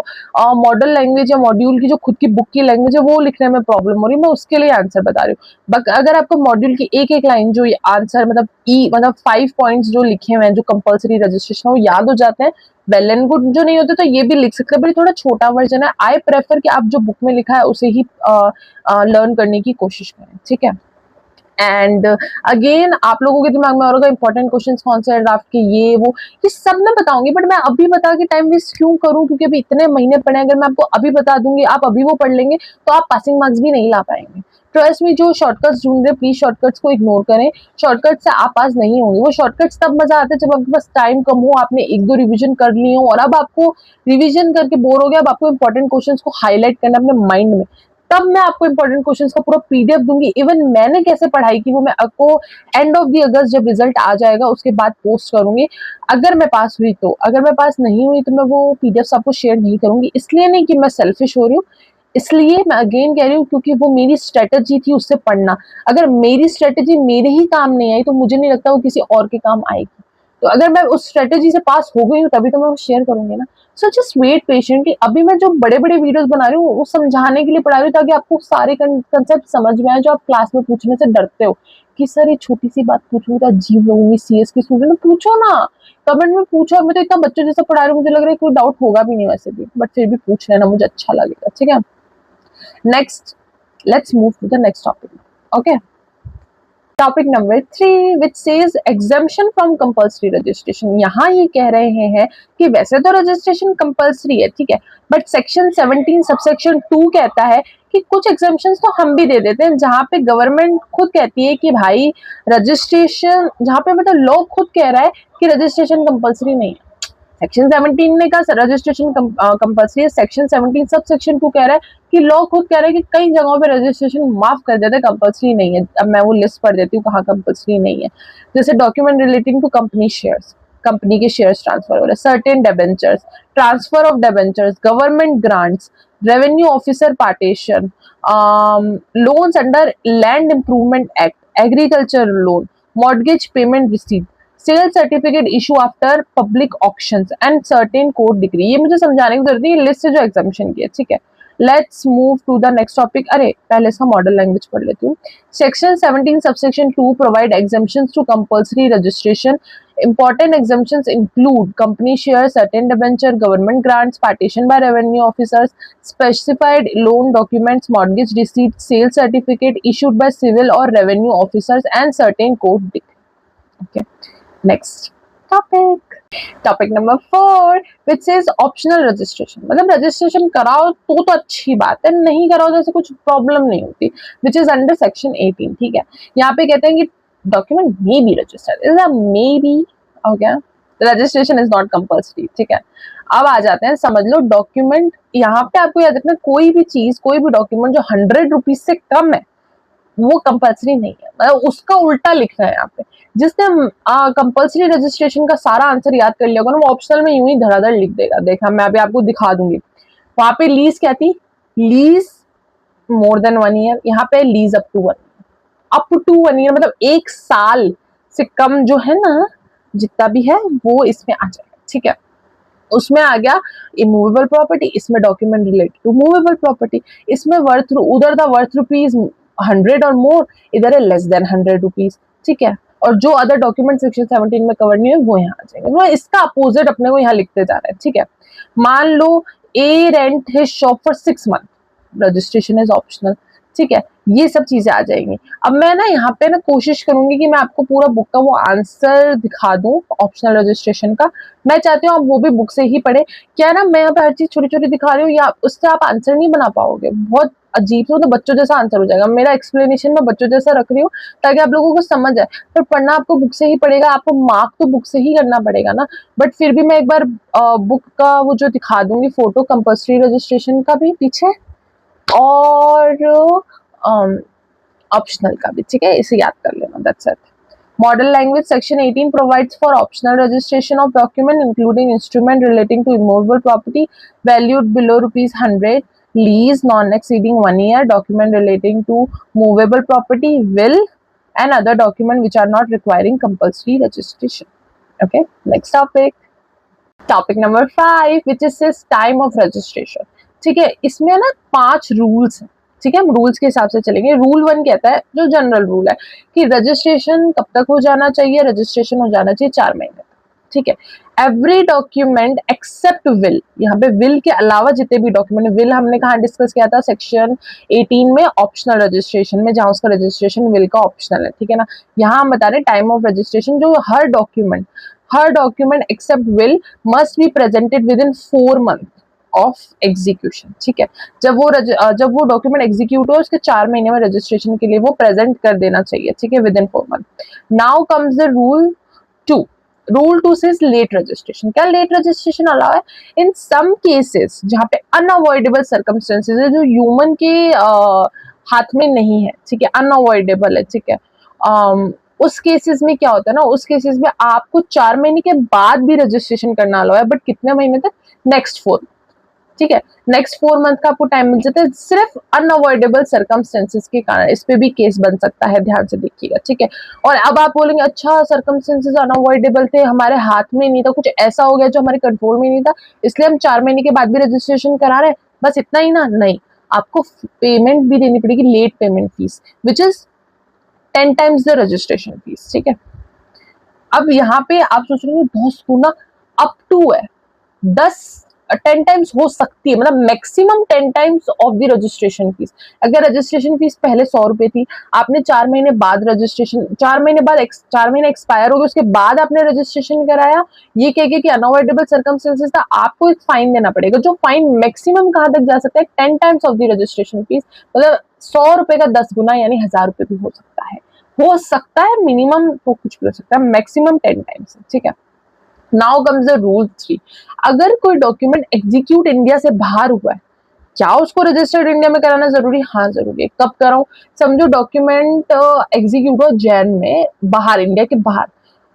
मॉडल लैंग्वेज या मॉड्यूल की जो खुद की बुक की लैंग्वेज है वो लिखने में प्रॉब्लम हो रही है, मैं उसके लिए आंसर बता रही हूँ। अगर आपको मॉड्यूल की एक एक लाइन जो आंसर मतलब 5 पॉइंट्स जो लिखे हुए हैं जो कंपल्सरी रजिस्ट्रेशन वो याद हो जाते हैं, वेल एंड गुड। जो नहीं होते तो ये भी लिख सकते हैं, बट थोड़ा छोटा वर्जन है। आई प्रेफर कि आप जो बुक में लिखा है उसे ही लर्न करने की कोशिश करें। ठीक है, एंड अगेन आप लोगों के दिमाग में और इंपॉर्टेंट क्वेश्चंस कौन से ड्राफ्ट के, ये सब मैं बताऊंगी, बट मैं अभी बता के टाइम वेस्ट क्यों करूं, क्योंकि अभी इतने महीने पड़े, अगर मैं आपको अभी बता दूंगी, आप अभी वो पढ़ लेंगे तो आप पासिंग मार्क्स भी नहीं ला पाएंगे। ट्रस्ट में, जो शॉर्टकट्स ढूंढ रहे प्लीज शॉर्टकट्स को इग्नोर करें, शॉर्टकट से आप पास नहीं होंगे। वो शॉर्टकट्स तब मजा आते हैं जब आपके पास टाइम कम हो, आपने 1-2 रिवीजन कर लिए हो, और अब आपको रिवीजन करके बोर हो गया, अब आपको इंपॉर्टेंट क्वेश्चंस को हाईलाइट करना अपने माइंड में, तब मैं आपको इंपॉर्टेंट क्वेश्चंस का पूरा पीडीएफ दूंगी। इवन मैंने कैसे पढ़ाई की वो मैं आपको एंड ऑफ द अगस्त जब रिजल्ट आ जाएगा उसके बाद पोस्ट करूंगी, अगर मैं पास हुई तो। अगर मैं पास नहीं हुई तो मैं वो पीडीएफ आपको शेयर नहीं करूंगी, इसलिए नहीं कि मैं सेल्फिश हो रही हूँ, इसलिए मैं अगेन कह रही हूँ क्योंकि वो मेरी स्ट्रेटेजी थी उससे पढ़ना। अगर मेरी स्ट्रेटेजी मेरे ही काम नहीं आई तो मुझे नहीं लगता वो किसी और के काम आएगी। तो अगर मैं उस स्ट्रेटेजी से पास हो गई हूँ तभी तो मैं वो शेयर करूंगी ना। So just wait patiently. अभी मैं जो बड़े बड़े वीडियोस बना रही हूँ वो समझाने के लिए पढ़ा रही हूँ, ताकि आपको सारे कंसेप्ट समझ में आए जो आप क्लास में पूछने से डरते हो कि सर ये छोटी सी बात पूछूंगी तो अजीब लगूंगी, सीएस की स्टूडेंट। पूछो ना, कमेंट में पूछो। मैं तो इतना बच्चों जैसा पढ़ा रही हूँ, मुझे लग रहा है कोई डाउट होगा भी नहीं वैसे भी, बट फिर भी पूछ लेना, मुझे अच्छा लगेगा। ठीक है, next let's move to the next topic. Okay, topic number 3 which says exemption from compulsory registration. यहाँ ये कह रहे हैं कि वैसे तो रजिस्ट्रेशन कंपल्सरी है, ठीक है, बट सेक्शन 17 सबसेक्शन 2 कहता है कि कुछ एग्जम्पशंस तो हम भी दे देते हैं, जहाँ पे गवर्नमेंट खुद कहती है कि भाई रजिस्ट्रेशन, जहाँ पे मतलब लॉ खुद कह रहा है कि रजिस्ट्रेशन कंपल्सरी नहीं है। सेक्शन 17 ने कहा रजिस्ट्रेशन कंपल्सरी है, सेक्शन 17 सब सेक्शन 2 कह रहा है कि लॉ खुद कह रहा है कि कई जगहों पे रजिस्ट्रेशन माफ कर देते हैं, कंपल्सरी नहीं है। अब मैं वो लिस्ट पढ़ देती हूँ कहाँ कंपल्सरी नहीं है। जैसे document relating to company shares, company के शेयर्स ट्रांसफर हो रहे हैं, certain debentures, transfer of debentures, government grants, revenue officer partition, loans under land improvement act, agriculture loan, mortgage payment receipt, sale certificate issue after public auctions and certain court degree. ये मुझे समझाने की जरूरत नहीं, list से जो एग्जामिशन की है। ठीक है, let's move to the next topic. अरे पहले इसका मॉडल लैंग्वेज पढ़ लेती हूँ। Section 17 subsection 2 provide exemptions to compulsory registration. Important exemptions include company shares, certain debenture, government grants, partition by revenue officers, specified loan documents, mortgage receipts, sale certificate issued by civil or revenue officers, and certain court decree. Okay, next topic number 4 which says optional registration। मतलब registration कराओ तो अच्छी बात है, नहीं कराओ जैसे कुछ प्रॉब्लम नहीं होती, which is under section 18। ठीक है, यहाँ पे कहते हैं कि document may be registered, is a maybe, okay, registration is not compulsory। ठीक है, अब आ जाते हैं, समझ लो डॉक्यूमेंट, यहाँ पे आपको याद रखना कोई भी चीज, कोई भी डॉक्यूमेंट जो 100 रुपीज से कम है वो कंपल्सरी नहीं है, मतलब उसका उल्टा लिखना है यहाँ पे। जिसने कंपल्सरी रजिस्ट्रेशन का सारा आंसर याद कर लिया होगा ना, वो ऑप्शनल में यूं ही धड़ाधड़ लिख देगा। देखा, मैं अभी आपको दिखा दूंगी। वहां पे लीज क्या थी, लीज मोर देन 1 ईयर, यहाँ पे लीज अप टू 1 ईयर, मतलब 1 साल से कम जो है ना, जितना भी है वो इसमें आ जाएगा। ठीक है, उसमें आ गया इमूवेबल प्रॉपर्टी, इसमें document related to movable property, इसमें वर्थ, उधर था वर्थ रुपीज 100 और मोर, इधर है लेस देन 100 रुपीज। ठीक है, और जो अदर डॉक्यूमेंट सेक्शन 17 में कवर नहीं है वो यहाँ आ जाएंगे। तो इसका अपोजिट अपने को यहाँ लिखते जा रहा है। ठीक है, मान लो A rent his shop for 6 month, registration is optional. ठीक है, ये सब चीजें आ जाएंगी। अब मैं ना यहाँ पे ना कोशिश करूंगी कि मैं आपको पूरा बुक का वो आंसर दिखा दूं ऑप्शनल रजिस्ट्रेशन का। मैं चाहती हूँ आप वो भी बुक से ही पढ़े। क्या ना, मैं यहाँ पे हर चीज छोटी छोटी दिखा रही हूँ, या उससे आप आंसर नहीं बना पाओगे, बहुत अजीब से, तो बच्चों जैसा आंसर हो जाएगा। मेरा एक्सप्लेनेशन में बच्चों जैसा रख रही हूँ ताकि आप लोगों को समझ आए, पर पढ़ना आपको बुक से ही पड़ेगा, आपको मार्क तो बुक से ही करना पड़ेगा ना। बट फिर भी मैं एक बार बुक का वो जो दिखा दूंगी फोटो कंपल्सरी रजिस्ट्रेशन का भी पीछे, और ऑप्शनल का भी, ठीक है, इसे याद कर लेना, that's it. Model language section 18 provides for optional registration of document including instrument relating to immovable property valued below rupees 100, lease non exceeding 1 year, document relating to movable property, will, and other document which are not requiring compulsory registration. Okay, next topic. Topic number 5, which is says time of registration. ठीक है, इसमें ना 5 rules हैं। ठीक है, हम rules के हिसाब से चलेंगे। रूल 1 कहता है, जो जनरल रूल है, कि रजिस्ट्रेशन कब तक हो जाना चाहिए, रजिस्ट्रेशन हो जाना चाहिए 4 महीने तक। ठीक है, एवरी डॉक्यूमेंट एक्सेप्ट विल, यहाँ पे विल के अलावा जितने भी डॉक्यूमेंट, विल हमने कहाँ डिस्कस किया था, सेक्शन 18 में ऑप्शनल रजिस्ट्रेशन में, जहाँ उसका रजिस्ट्रेशन विल का ऑप्शनल है। ठीक है ना, यहाँ हम बता रहे टाइम ऑफ रजिस्ट्रेशन, जो हर document except will must be presented within 4 month of execution. ठीक है, जब वो डॉक्यूमेंट एग्जीक्यूट हो उसके 4 महीने में रजिस्ट्रेशन के लिए वो प्रेजेंट कर देना चाहिए। ठीक है, with in 4 month. Now comes the rule 2। Rule 2 से लेट रजिस्ट्रेशन। क्या लेट रजिस्ट्रेशन अलाउ है? इन सम केसेस जहाँ पे अनअवॉइडेबल सर्कमस्टेंसेस है, जो ह्यूमन के हाथ में नहीं है, ठीक है, अनअवॉइडेबल है। ठीक है, उस केसेस में क्या होता है ना, उस केसेस में आपको 4 महीने के बाद भी रजिस्ट्रेशन करना अलाउ है, बट कितने महीने तक? नेक्स्ट 4। ठीक है, नेक्स्ट 4 मंथ का आपको टाइम मिल जाता है, सिर्फ अनअवॉइडेबल सर्कमस्टेंसेस के कारण। इस पे भी केस बन सकता है, ध्यान से देखिएगा। ठीक है, और अब आप बोलेंगे अच्छा सर्कमस्टेंसेस अनअवॉइडेबल थे, हमारे हाथ में नहीं था, कुछ ऐसा हो गया जो हमारे कंट्रोल में नहीं था, इसलिए हम 4 महीने के बाद भी रजिस्ट्रेशन करा रहे हैं, बस इतना ही ना? नहीं, आपको पेमेंट भी देनी पड़ेगी, late payment fees, which is 10 times the registration fees. ठीक है, अब यहाँ पे आप सोच रहे हो 10 गुना, अप टू है 10 टाइम्स हो सकती है, मतलब maximum 10 times of the registration fees. अगर रजिस्ट्रेशन फीस पहले 100 रुपए थी, आपने 4 महीने बाद 4 महीने एक्सपायर हो गए, उसके बाद आपने रजिस्ट्रेशन कराया, ये कह के कि अनअवॉइडेबल सर्कमस्टेंसेस था, आपको एक फाइन देना पड़ेगा, जो फाइन मैक्सिमम कहां तक जा सकता है? 10 times of the registration fees, मतलब 100 रुपए का 10 गुना, यानी 1000 रुपए भी हो सकता है, मिनिमम तो कुछ भी हो सकता है, मैक्सिमम 10 टाइम्स। ठीक है, नाउ कम्स द रूल 3। अगर कोई डॉक्यूमेंट एग्जीक्यूट इंडिया से बाहर हुआ है, क्या उसको रजिस्टर्ड इंडिया में कराना जरूरी? हाँ जरूरी है। कब कराऊं? समझो डॉक्यूमेंट एग्जीक्यूट हो जैन में, बाहर, इंडिया के बाहर,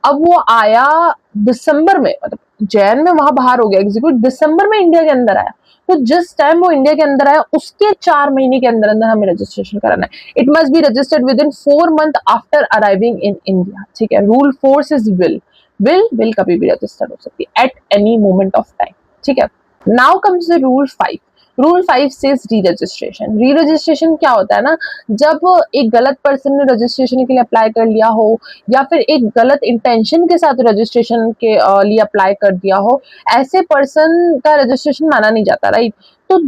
अब वो आया दिसंबर में, मतलब जैन में वहां बाहर हो गया एग्जीक्यूट, दिसंबर में इंडिया के अंदर आया, तो जिस टाइम वो इंडिया के अंदर आया उसके 4 महीने के अंदर अंदर हमें रजिस्ट्रेशन कराना है। It must be registered with in 4 month after arriving in India. ठीक है, रूल 4 इज विल कभी भी रजिस्टर हो सकती है at any moment of time. ठीक है, now comes the rule 5। Rule 5 says री रजिस्ट्रेशन। री रजिस्ट्रेशन क्या होता है ना, जब एक गलत पर्सन ने रजिस्ट्रेशन के लिए अप्लाई कर लिया हो, या फिर एक गलत इंटेंशन के साथ रजिस्ट्रेशन के लिए अप्लाई कर दिया हो, ऐसे पर्सन का रजिस्ट्रेशन माना नहीं जाता, राइट। तो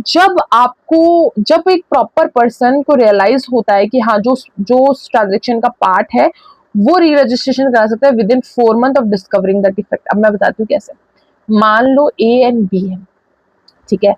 जब एक प्रॉपर पर्सन को रियलाइज होता है कि हाँ, जो ट्रांजेक्शन का पार्ट है वो री रजिस्ट्रेशन करा सकता है with in 4 month of discovering the defect. अब मैं बताती हूँ कैसे। मान लो ए एंड बी है, ठीक है,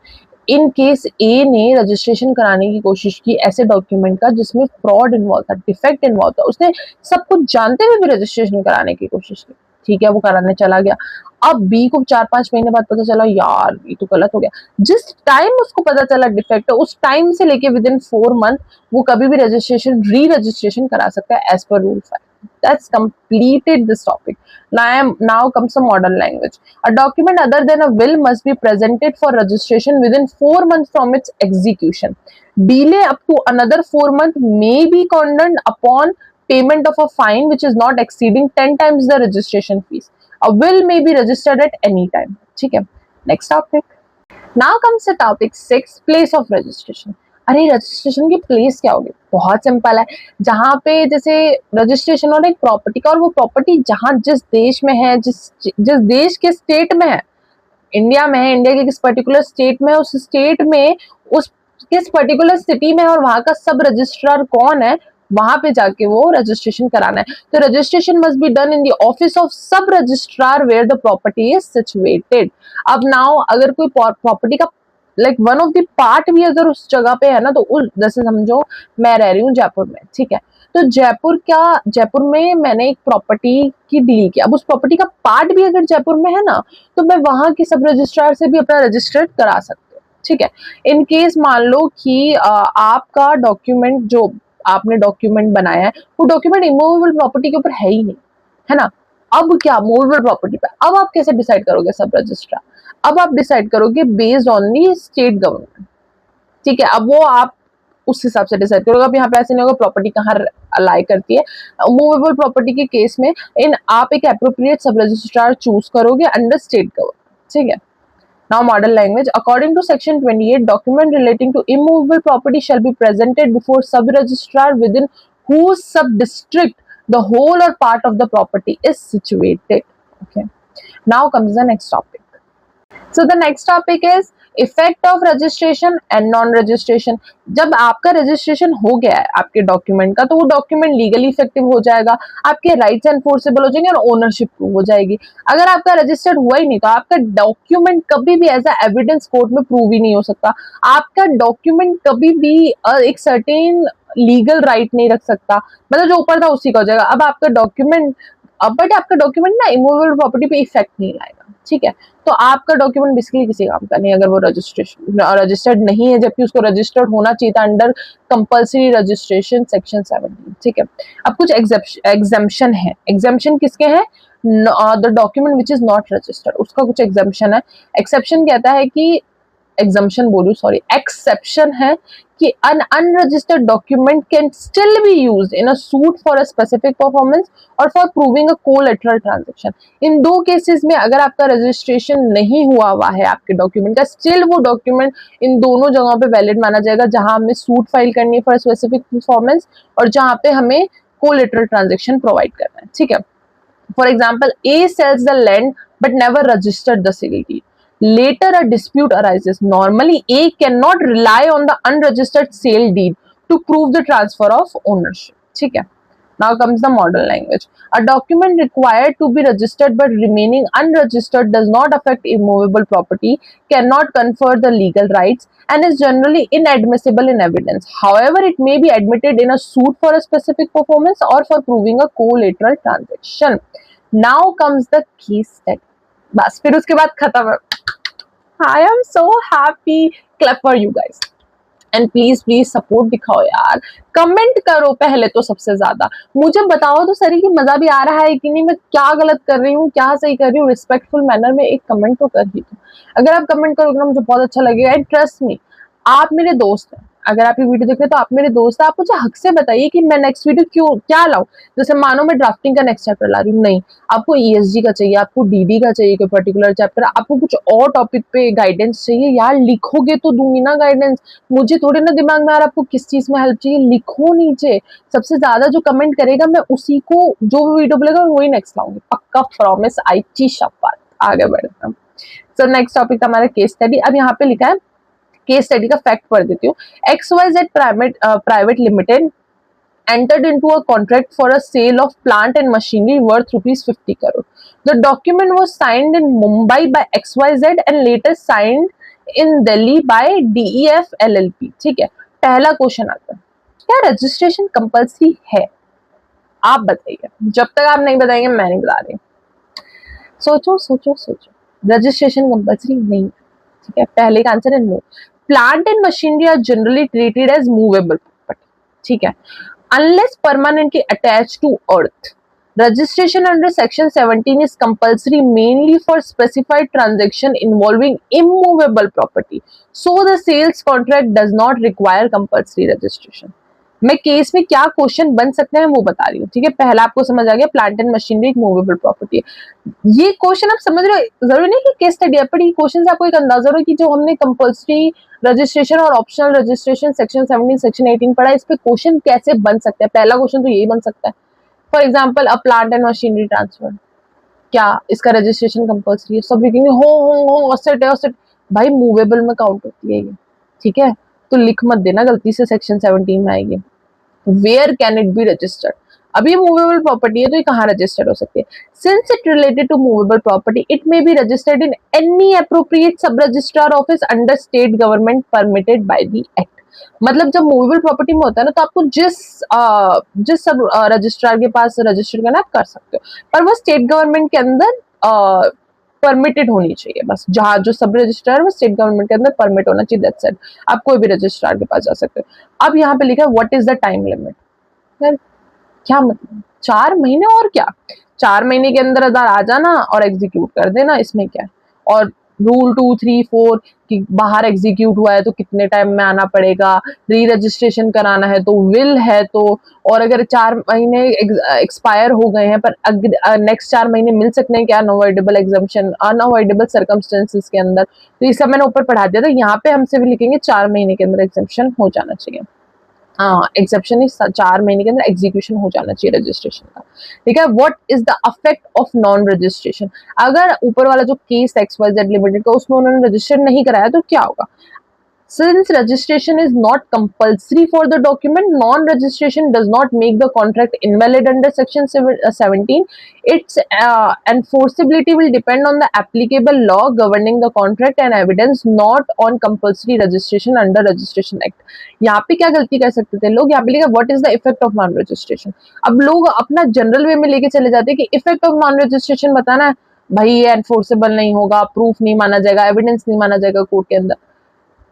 इन केस ए ने रजिस्ट्रेशन कराने की कोशिश की ऐसे डॉक्यूमेंट का जिसमें फ्रॉड इन्वॉल्व था, डिफेक्ट इन्वॉल्व था, उसने सब कुछ जानते हुए भी रजिस्ट्रेशन कराने की कोशिश की। ठीक है, वो कराने चला गया, अब बी को 4-5 महीने बाद पता चला यार ये तो गलत हो गया। जिस टाइम उसको पता चला डिफेक्ट है, उस टाइम से लेके विद इन 4 मंथ वो कभी भी री रजिस्ट्रेशन करा सकता है as per rule 5। That's completed this topic. Now comes some modern language. A document other than a will must be presented for registration within 4 months from its execution. Delay up to another 4 months may be condoned upon payment of a fine which is not exceeding 10 times the registration fees. A will may be registered at any time. ठीक है, next topic. Now comes the topic 6, place of registration. अरे registration की place क्या होगी? बहुत simple है, जहाँ पे जैसे रजिस्ट्रेशन हो रहा है एक प्रॉपर्टी का, और वो प्रॉपर्टी जहाँ जिस देश में है, जिस देश के स्टेट में है, इंडिया में है, इंडिया के किस पर्टिकुलर स्टेट में है, उस स्टेट में उस किस पर्टिकुलर सिटी में है और वहां का सब रजिस्ट्रार कौन है, वहां पे जाके वो रजिस्ट्रेशन कराना है। तो registration must be done in the office of sub registrar where the property is situated. अब नाउ अगर कोई प्रॉपर्टी का like one of the part भी अगर उस जगह पे है ना, तो उस जैसे समझो मैं रह रही हूँ जयपुर में, ठीक है, तो जयपुर में मैंने एक प्रॉपर्टी की डील किया। अब उस प्रॉपर्टी का पार्ट भी अगर जयपुर में है ना, तो मैं वहां के सब रजिस्ट्रार से भी अपना रजिस्टर्ड करा सकती हूँ, ठीक है। इन केस मान लो कि आपका डॉक्यूमेंट जो आपने डॉक्यूमेंट बनाया है वो डॉक्यूमेंट इमूवेबल प्रॉपर्टी के ऊपर है ही नहीं, है ना। अब क्या मूवेबल प्रॉपर्टी पे अब आप कैसे डिसाइड करोगे सब रजिस्ट्रार? अब आप डिसाइड करोगे based on the state government, ठीक है। अब वो आप उस हिसाब से डिसाइड करोगे। अब यहाँ पे ऐसे नहीं होगा प्रॉपर्टी कहाँ अलाई करती है। मूवेबल प्रॉपर्टी के केस में इन आप एक एप्रोप्रिएट सब रजिस्ट्रार चूज करोगे अंडर स्टेट गवर्नमेंट, ठीक है। Now model language. According to section 28, document relating to immovable property shall be presented before sub-registrar within whose sub-district the whole or part of the property is situated. Okay. Now comes the next topic. So the next topic is effect of registration and non registration. जब आपका registration हो गया है आपके document का, तो वो document legally effective हो जाएगा, आपके राइट्स एनफोर्सेबल हो जाएंगे और ओनरशिप प्रूव हो जाएगी। अगर आपका रजिस्टर्ड हुआ ही नहीं तो आपका डॉक्यूमेंट कभी भी एज अ एविडेंस कोर्ट में प्रूव ही नहीं हो सकता। आपका डॉक्यूमेंट कभी भी एक सर्टेन लीगल राइट नहीं रख सकता, मतलब जो ऊपर था उसी का हो जाएगा। अब आपका डॉक्यूमेंट बट आपका डॉक्यूमेंट ना इमूवेबल प्रॉपर्टी पे इफेक्ट नहीं लाएगा, ठीक है। तो आपका डॉक्यूमेंट बेसिकली किसी काम का नहीं अगर वो रजिस्टर्ड नहीं है, जबकि उसको रजिस्टर्ड होना चाहिए था अंडर कंपल्सरी रजिस्ट्रेशन सेक्शन 17, ठीक है। अब कुछ एग्जेम्पशन है। एग्जेम्पशन किसके हैं? The document which is not registered, उसका कुछ एग्जेम्पशन है। एक्सेप्शन कहता है कि एग्जम्पशन बोलूं सॉरी एक्सेप्शन है कि an unregistered document can still be used in a suit for a specific performance और for proving a collateral transaction। इन दो केसेस में अगर आपका रजिस्ट्रेशन नहीं हुआ है आपके डॉक्यूमेंट का, स्टिल वो डॉक्यूमेंट इन दोनों जगहों पे वैलिड माना जाएगा, जहां हमें सूट फाइल करनी है फॉर स्पेसिफिक परफॉर्मेंस और जहां पे हमें कोलेटरल ट्रांजेक्शन प्रोवाइड करना है, ठीक है। For example A sells the land but never registered the sale deed. Later, a dispute arises. Normally, A cannot rely on the unregistered sale deed to prove the transfer of ownership. ठीक है. Now comes the model language. A document required to be registered but remaining unregistered does not affect immovable property, cannot confer the legal rights, and is generally inadmissible in evidence. However, it may be admitted in a suit for a specific performance or for proving a collateral transaction. Now comes the case study. बस फिर उसके बाद खत्म। I am so happy. Clap for you guys. And please please support दिखाओ यार, comment करो पहले तो सबसे ज्यादा, मुझे बताओ तो सही कि मजा भी आ रहा है कि नहीं, मैं क्या गलत कर रही हूँ क्या सही कर रही हूँ। रिस्पेक्टफुल मैनर में एक कमेंट तो कर ही दो। अगर आप कमेंट करोगे ना मुझे बहुत अच्छा लगेगा। एंड ट्रस्ट मी, आप मेरे दोस्त हैं, अगर आप ये वीडियो देख रहे हैं तो आप मेरे दोस्त हैं। आप मुझे हक से बताइए कि मैं नेक्स्ट वीडियो क्या लाऊं। जैसे मानो मैं ड्राफ्टिंग का नेक्स्ट चैप्टर ला रही हूँ, नहीं आपको ईएसजी का चाहिए, आपको डीडी का चाहिए कोई पर्टिकुलर चैप्टर, आपको कुछ और टॉपिक पे गाइडेंस चाहिए, यार लिखोगे तो दूंगी ना गाइडेंस। मुझे थोड़े ना दिमाग में आ रहा आपको किस चीज में हेल्प चाहिए, लिखो नीचे। सबसे ज्यादा जो कमेंट करेगा मैं उसी को जो वीडियो बोलेगा वही नेक्स्ट लाऊंगी, पक्का प्रॉमिस, आई ची शपथ। आगे बढ़ते हैं। सो नेक्स्ट टॉपिक हमारा केस स्टडी। अब यहाँ पे लिखा है, केस स्टडी का फैक्ट पढ़ देती हूँ। XYZ private limited entered into a contract for a sale of plant and machinery worth ₹50 crore. The document was signed in Mumbai by XYZ and later signed in Delhi by DEF LLP. ठीक है, पहला question आता है, क्या registration compulsory है? आप बताइए, जब तक आप नहीं बताएंगे मैं नहीं बता रही। सोचो सोचो सोचो, रजिस्ट्रेशन कंपल्सरी नहीं है, ठीक है। पहले का आंसर है no. Plant and machinery are generally treated as movable property, ठीक है, unless permanently attached to earth. Registration under section 17 is compulsory mainly for specified transaction involving immovable property. So the sales contract does not require compulsory registration. मैं case में क्या question बन सकते हैं वो बता रही हूँ, ठीक है। पहला आपको समझ आ गया, प्लांट एंड मशीनरी एक मूवेबल प्रॉपर्टी है। ये क्वेश्चन आप समझ रहे हो, जरूरी नहीं कि केस स्टडी है, पर ये क्वेश्चन से आपको एक अंदाजा हो कि जो हमने कंपल्सरी रजिस्ट्रेशन और ऑप्शनल रजिस्ट्रेशन सेक्शन 17 सेक्शन 18 पढ़ा, इस पे क्वेश्चन कैसे बन सकते हैं। पहला क्वेश्चन तो यही बन सकता है, for example a plant and machinery transfer, क्या इसका रजिस्ट्रेशन कंपल्सरी है? सब लिखेंगे हो, ऑसेट है, ऑसेट भाई मूवेबल में काउंट होती है ये, ठीक है। तो लिख मत देना गलती से सेक्शन 17 में आएगी। Where can it be registered? अब ये मूवेबल प्रॉपर्टी है तो ये कहाँ रजिस्टर्ड हो सकती है? Since it related to movable property it may be registered in any appropriate sub registrar office under state government permitted by the act. मतलब जब मूवेबल प्रॉपर्टी में होता है ना तो आपको जिस सब रजिस्ट्रार के पास रजिस्टर करना आप कर सकते हो, पर वो स्टेट गवर्नमेंट के अंदर परमिटेड होनी चाहिए। बस जहाँ जो सब रजिस्ट्रार है वो स्टेट गवर्नमेंट के अंदर परमिट होना चाहिए, दैट्स इट। आप कोई भी रजिस्ट्रार के पास जा सकते हो। अब यहाँ पे लिखा है what is the time limit. यार क्या मतलब 4 महीने? और क्या 4 महीने के अंदर अंदर आ जाना और एग्जीक्यूट कर देना, इसमें क्या है? और रूल 2, 3, 4 कि बाहर एग्जीक्यूट हुआ है तो कितने टाइम में आना पड़ेगा, री रजिस्ट्रेशन कराना है तो विल है तो, और अगर 4 महीने एक्सपायर हो गए हैं पर नेक्स्ट 4 महीने मिल सकते हैं क्या अनअवॉइडेबल एग्जम्पशन, अनअवॉइडेबल सर्कमस्टेंसेस के अंदर। तो ये सब मैंने ऊपर पढ़ा दिया था, यहाँ पे हमसे भी लिखेंगे 4 महीने के अंदर एग्जम्पशन हो जाना चाहिए। एक्सेप्शन इज 4 महीने के अंदर एग्जीक्यूशन हो जाना चाहिए रजिस्ट्रेशन का। ठीक है, what is the effect of non registration? अगर ऊपर वाला जो केस XYZ लिमिटेड का उसमें उन्होंने रजिस्टर नहीं कराया तो क्या होगा? Since registration is not compulsory for the document, non-registration does not make the contract invalid under Section 17. Its enforceability will depend on the applicable law governing the contract and evidence, not on compulsory registration under Registration Act. यहाँ पे क्या गलती कर सकते थे लोग? यहाँ पे लिखा what is the effect of non-registration. अब लोग अपना जनरल वे में लेके चले जाते हैं कि इफेक्ट ऑफ नॉन रजिस्ट्रेशन बताना है, भाई ये एनफोर्सेबल नहीं होगा, प्रूफ नहीं माना जाएगा, एविडेंस नहीं माना जाएगा कोर्ट के अंदर।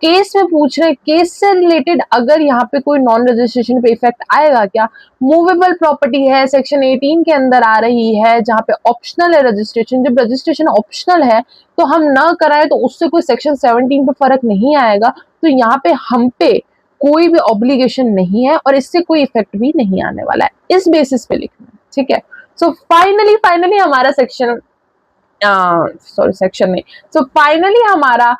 केस में पूछ रहे, केस से रिलेटेड अगर यहाँ पे कोई नॉन रजिस्ट्रेशन पे इफेक्ट आएगा क्या? मूवेबल प्रॉपर्टी है, सेक्शन 18 के अंदर आ रही है जहाँ पे ऑप्शनल है रजिस्ट्रेशन। जब रजिस्ट्रेशन ऑप्शनल है तो हम ना कराएं तो उससे कोई सेक्शन 17 पे फर्क नहीं आएगा, तो यहाँ पे हम पे कोई भी ऑब्लिगेशन नहीं है और इससे कोई इफेक्ट भी नहीं आने वाला है, इस बेसिस पे लिखना है। ठीक है, सो फाइनली हमारा सेक्शन सेक्शन नहीं, सो फाइनली हमारा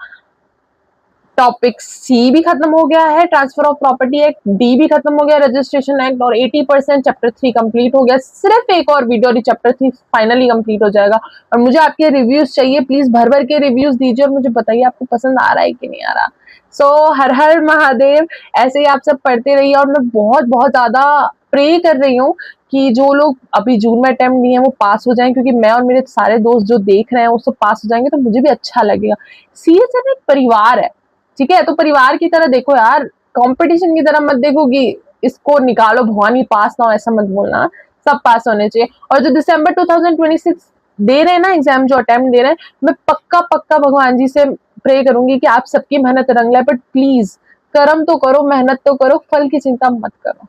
टॉपिक सी भी खत्म हो गया है, transfer of property act, D भी खत्म हो गया, रजिस्ट्रेशन एक्ट, और 80% चैप्टर 3 कंप्लीट हो गया। सिर्फ एक और वीडियो और चैप्टर 3 फाइनली कंप्लीट हो जाएगा। और मुझे आपके रिव्यूज चाहिए, प्लीज भर भर के रिव्यूज दीजिए और मुझे बताइए आपको पसंद आ रहा है कि नहीं आ रहा। सो हर हर महादेव, ऐसे ही आप सब पढ़ते रहिए और मैं बहुत बहुत ज्यादा प्रे कर रही हूँ कि जो लोग अभी जून में अटेम्प्ट दिए हैं वो पास हो जाएं, क्योंकि मैं और मेरे सारे दोस्त जो देख रहे हैं वो सब पास हो जाएंगे तो मुझे भी अच्छा लगेगा। सीएसएन एक परिवार है, ठीक है, तो परिवार की तरह देखो यार, कंपटीशन की तरह मत देखो कि इसको निकालो भगवान ही पास ना हो, ऐसा मत बोलना, सब पास होने चाहिए। और जो दिसंबर 2026 दे रहे हैं ना एग्जाम, जो अटेम्प्ट दे रहे हैं, मैं पक्का भगवान जी से प्रे करूंगी कि आप सबकी मेहनत रंग लाए, बट प्लीज कर्म तो करो, मेहनत तो करो, फल की चिंता मत करो।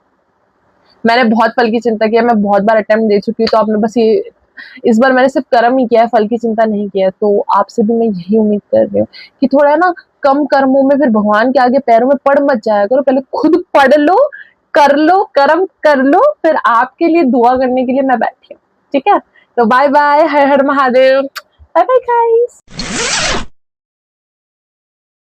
मैंने बहुत फल की चिंता किया, मैं बहुत बार अटेम्प्ट दे चुकी हूँ, तो आपने बस ये इस बार मैंने सिर्फ कर्म ही किया है, फल की चिंता नहीं किया। तो आपसे भी मैं यही उम्मीद कर रही हूँ कि थोड़ा ना कम कर्मों में फिर भगवान के आगे पैरों में पड़ मत जाया करो, पहले खुद पढ़ लो, कर लो, कर्म कर लो, फिर आपके लिए दुआ करने के लिए मैं बैठी हूँ। ठीक है, तो बाय बाय, हर हर महादेव, बाय बाय गाइस।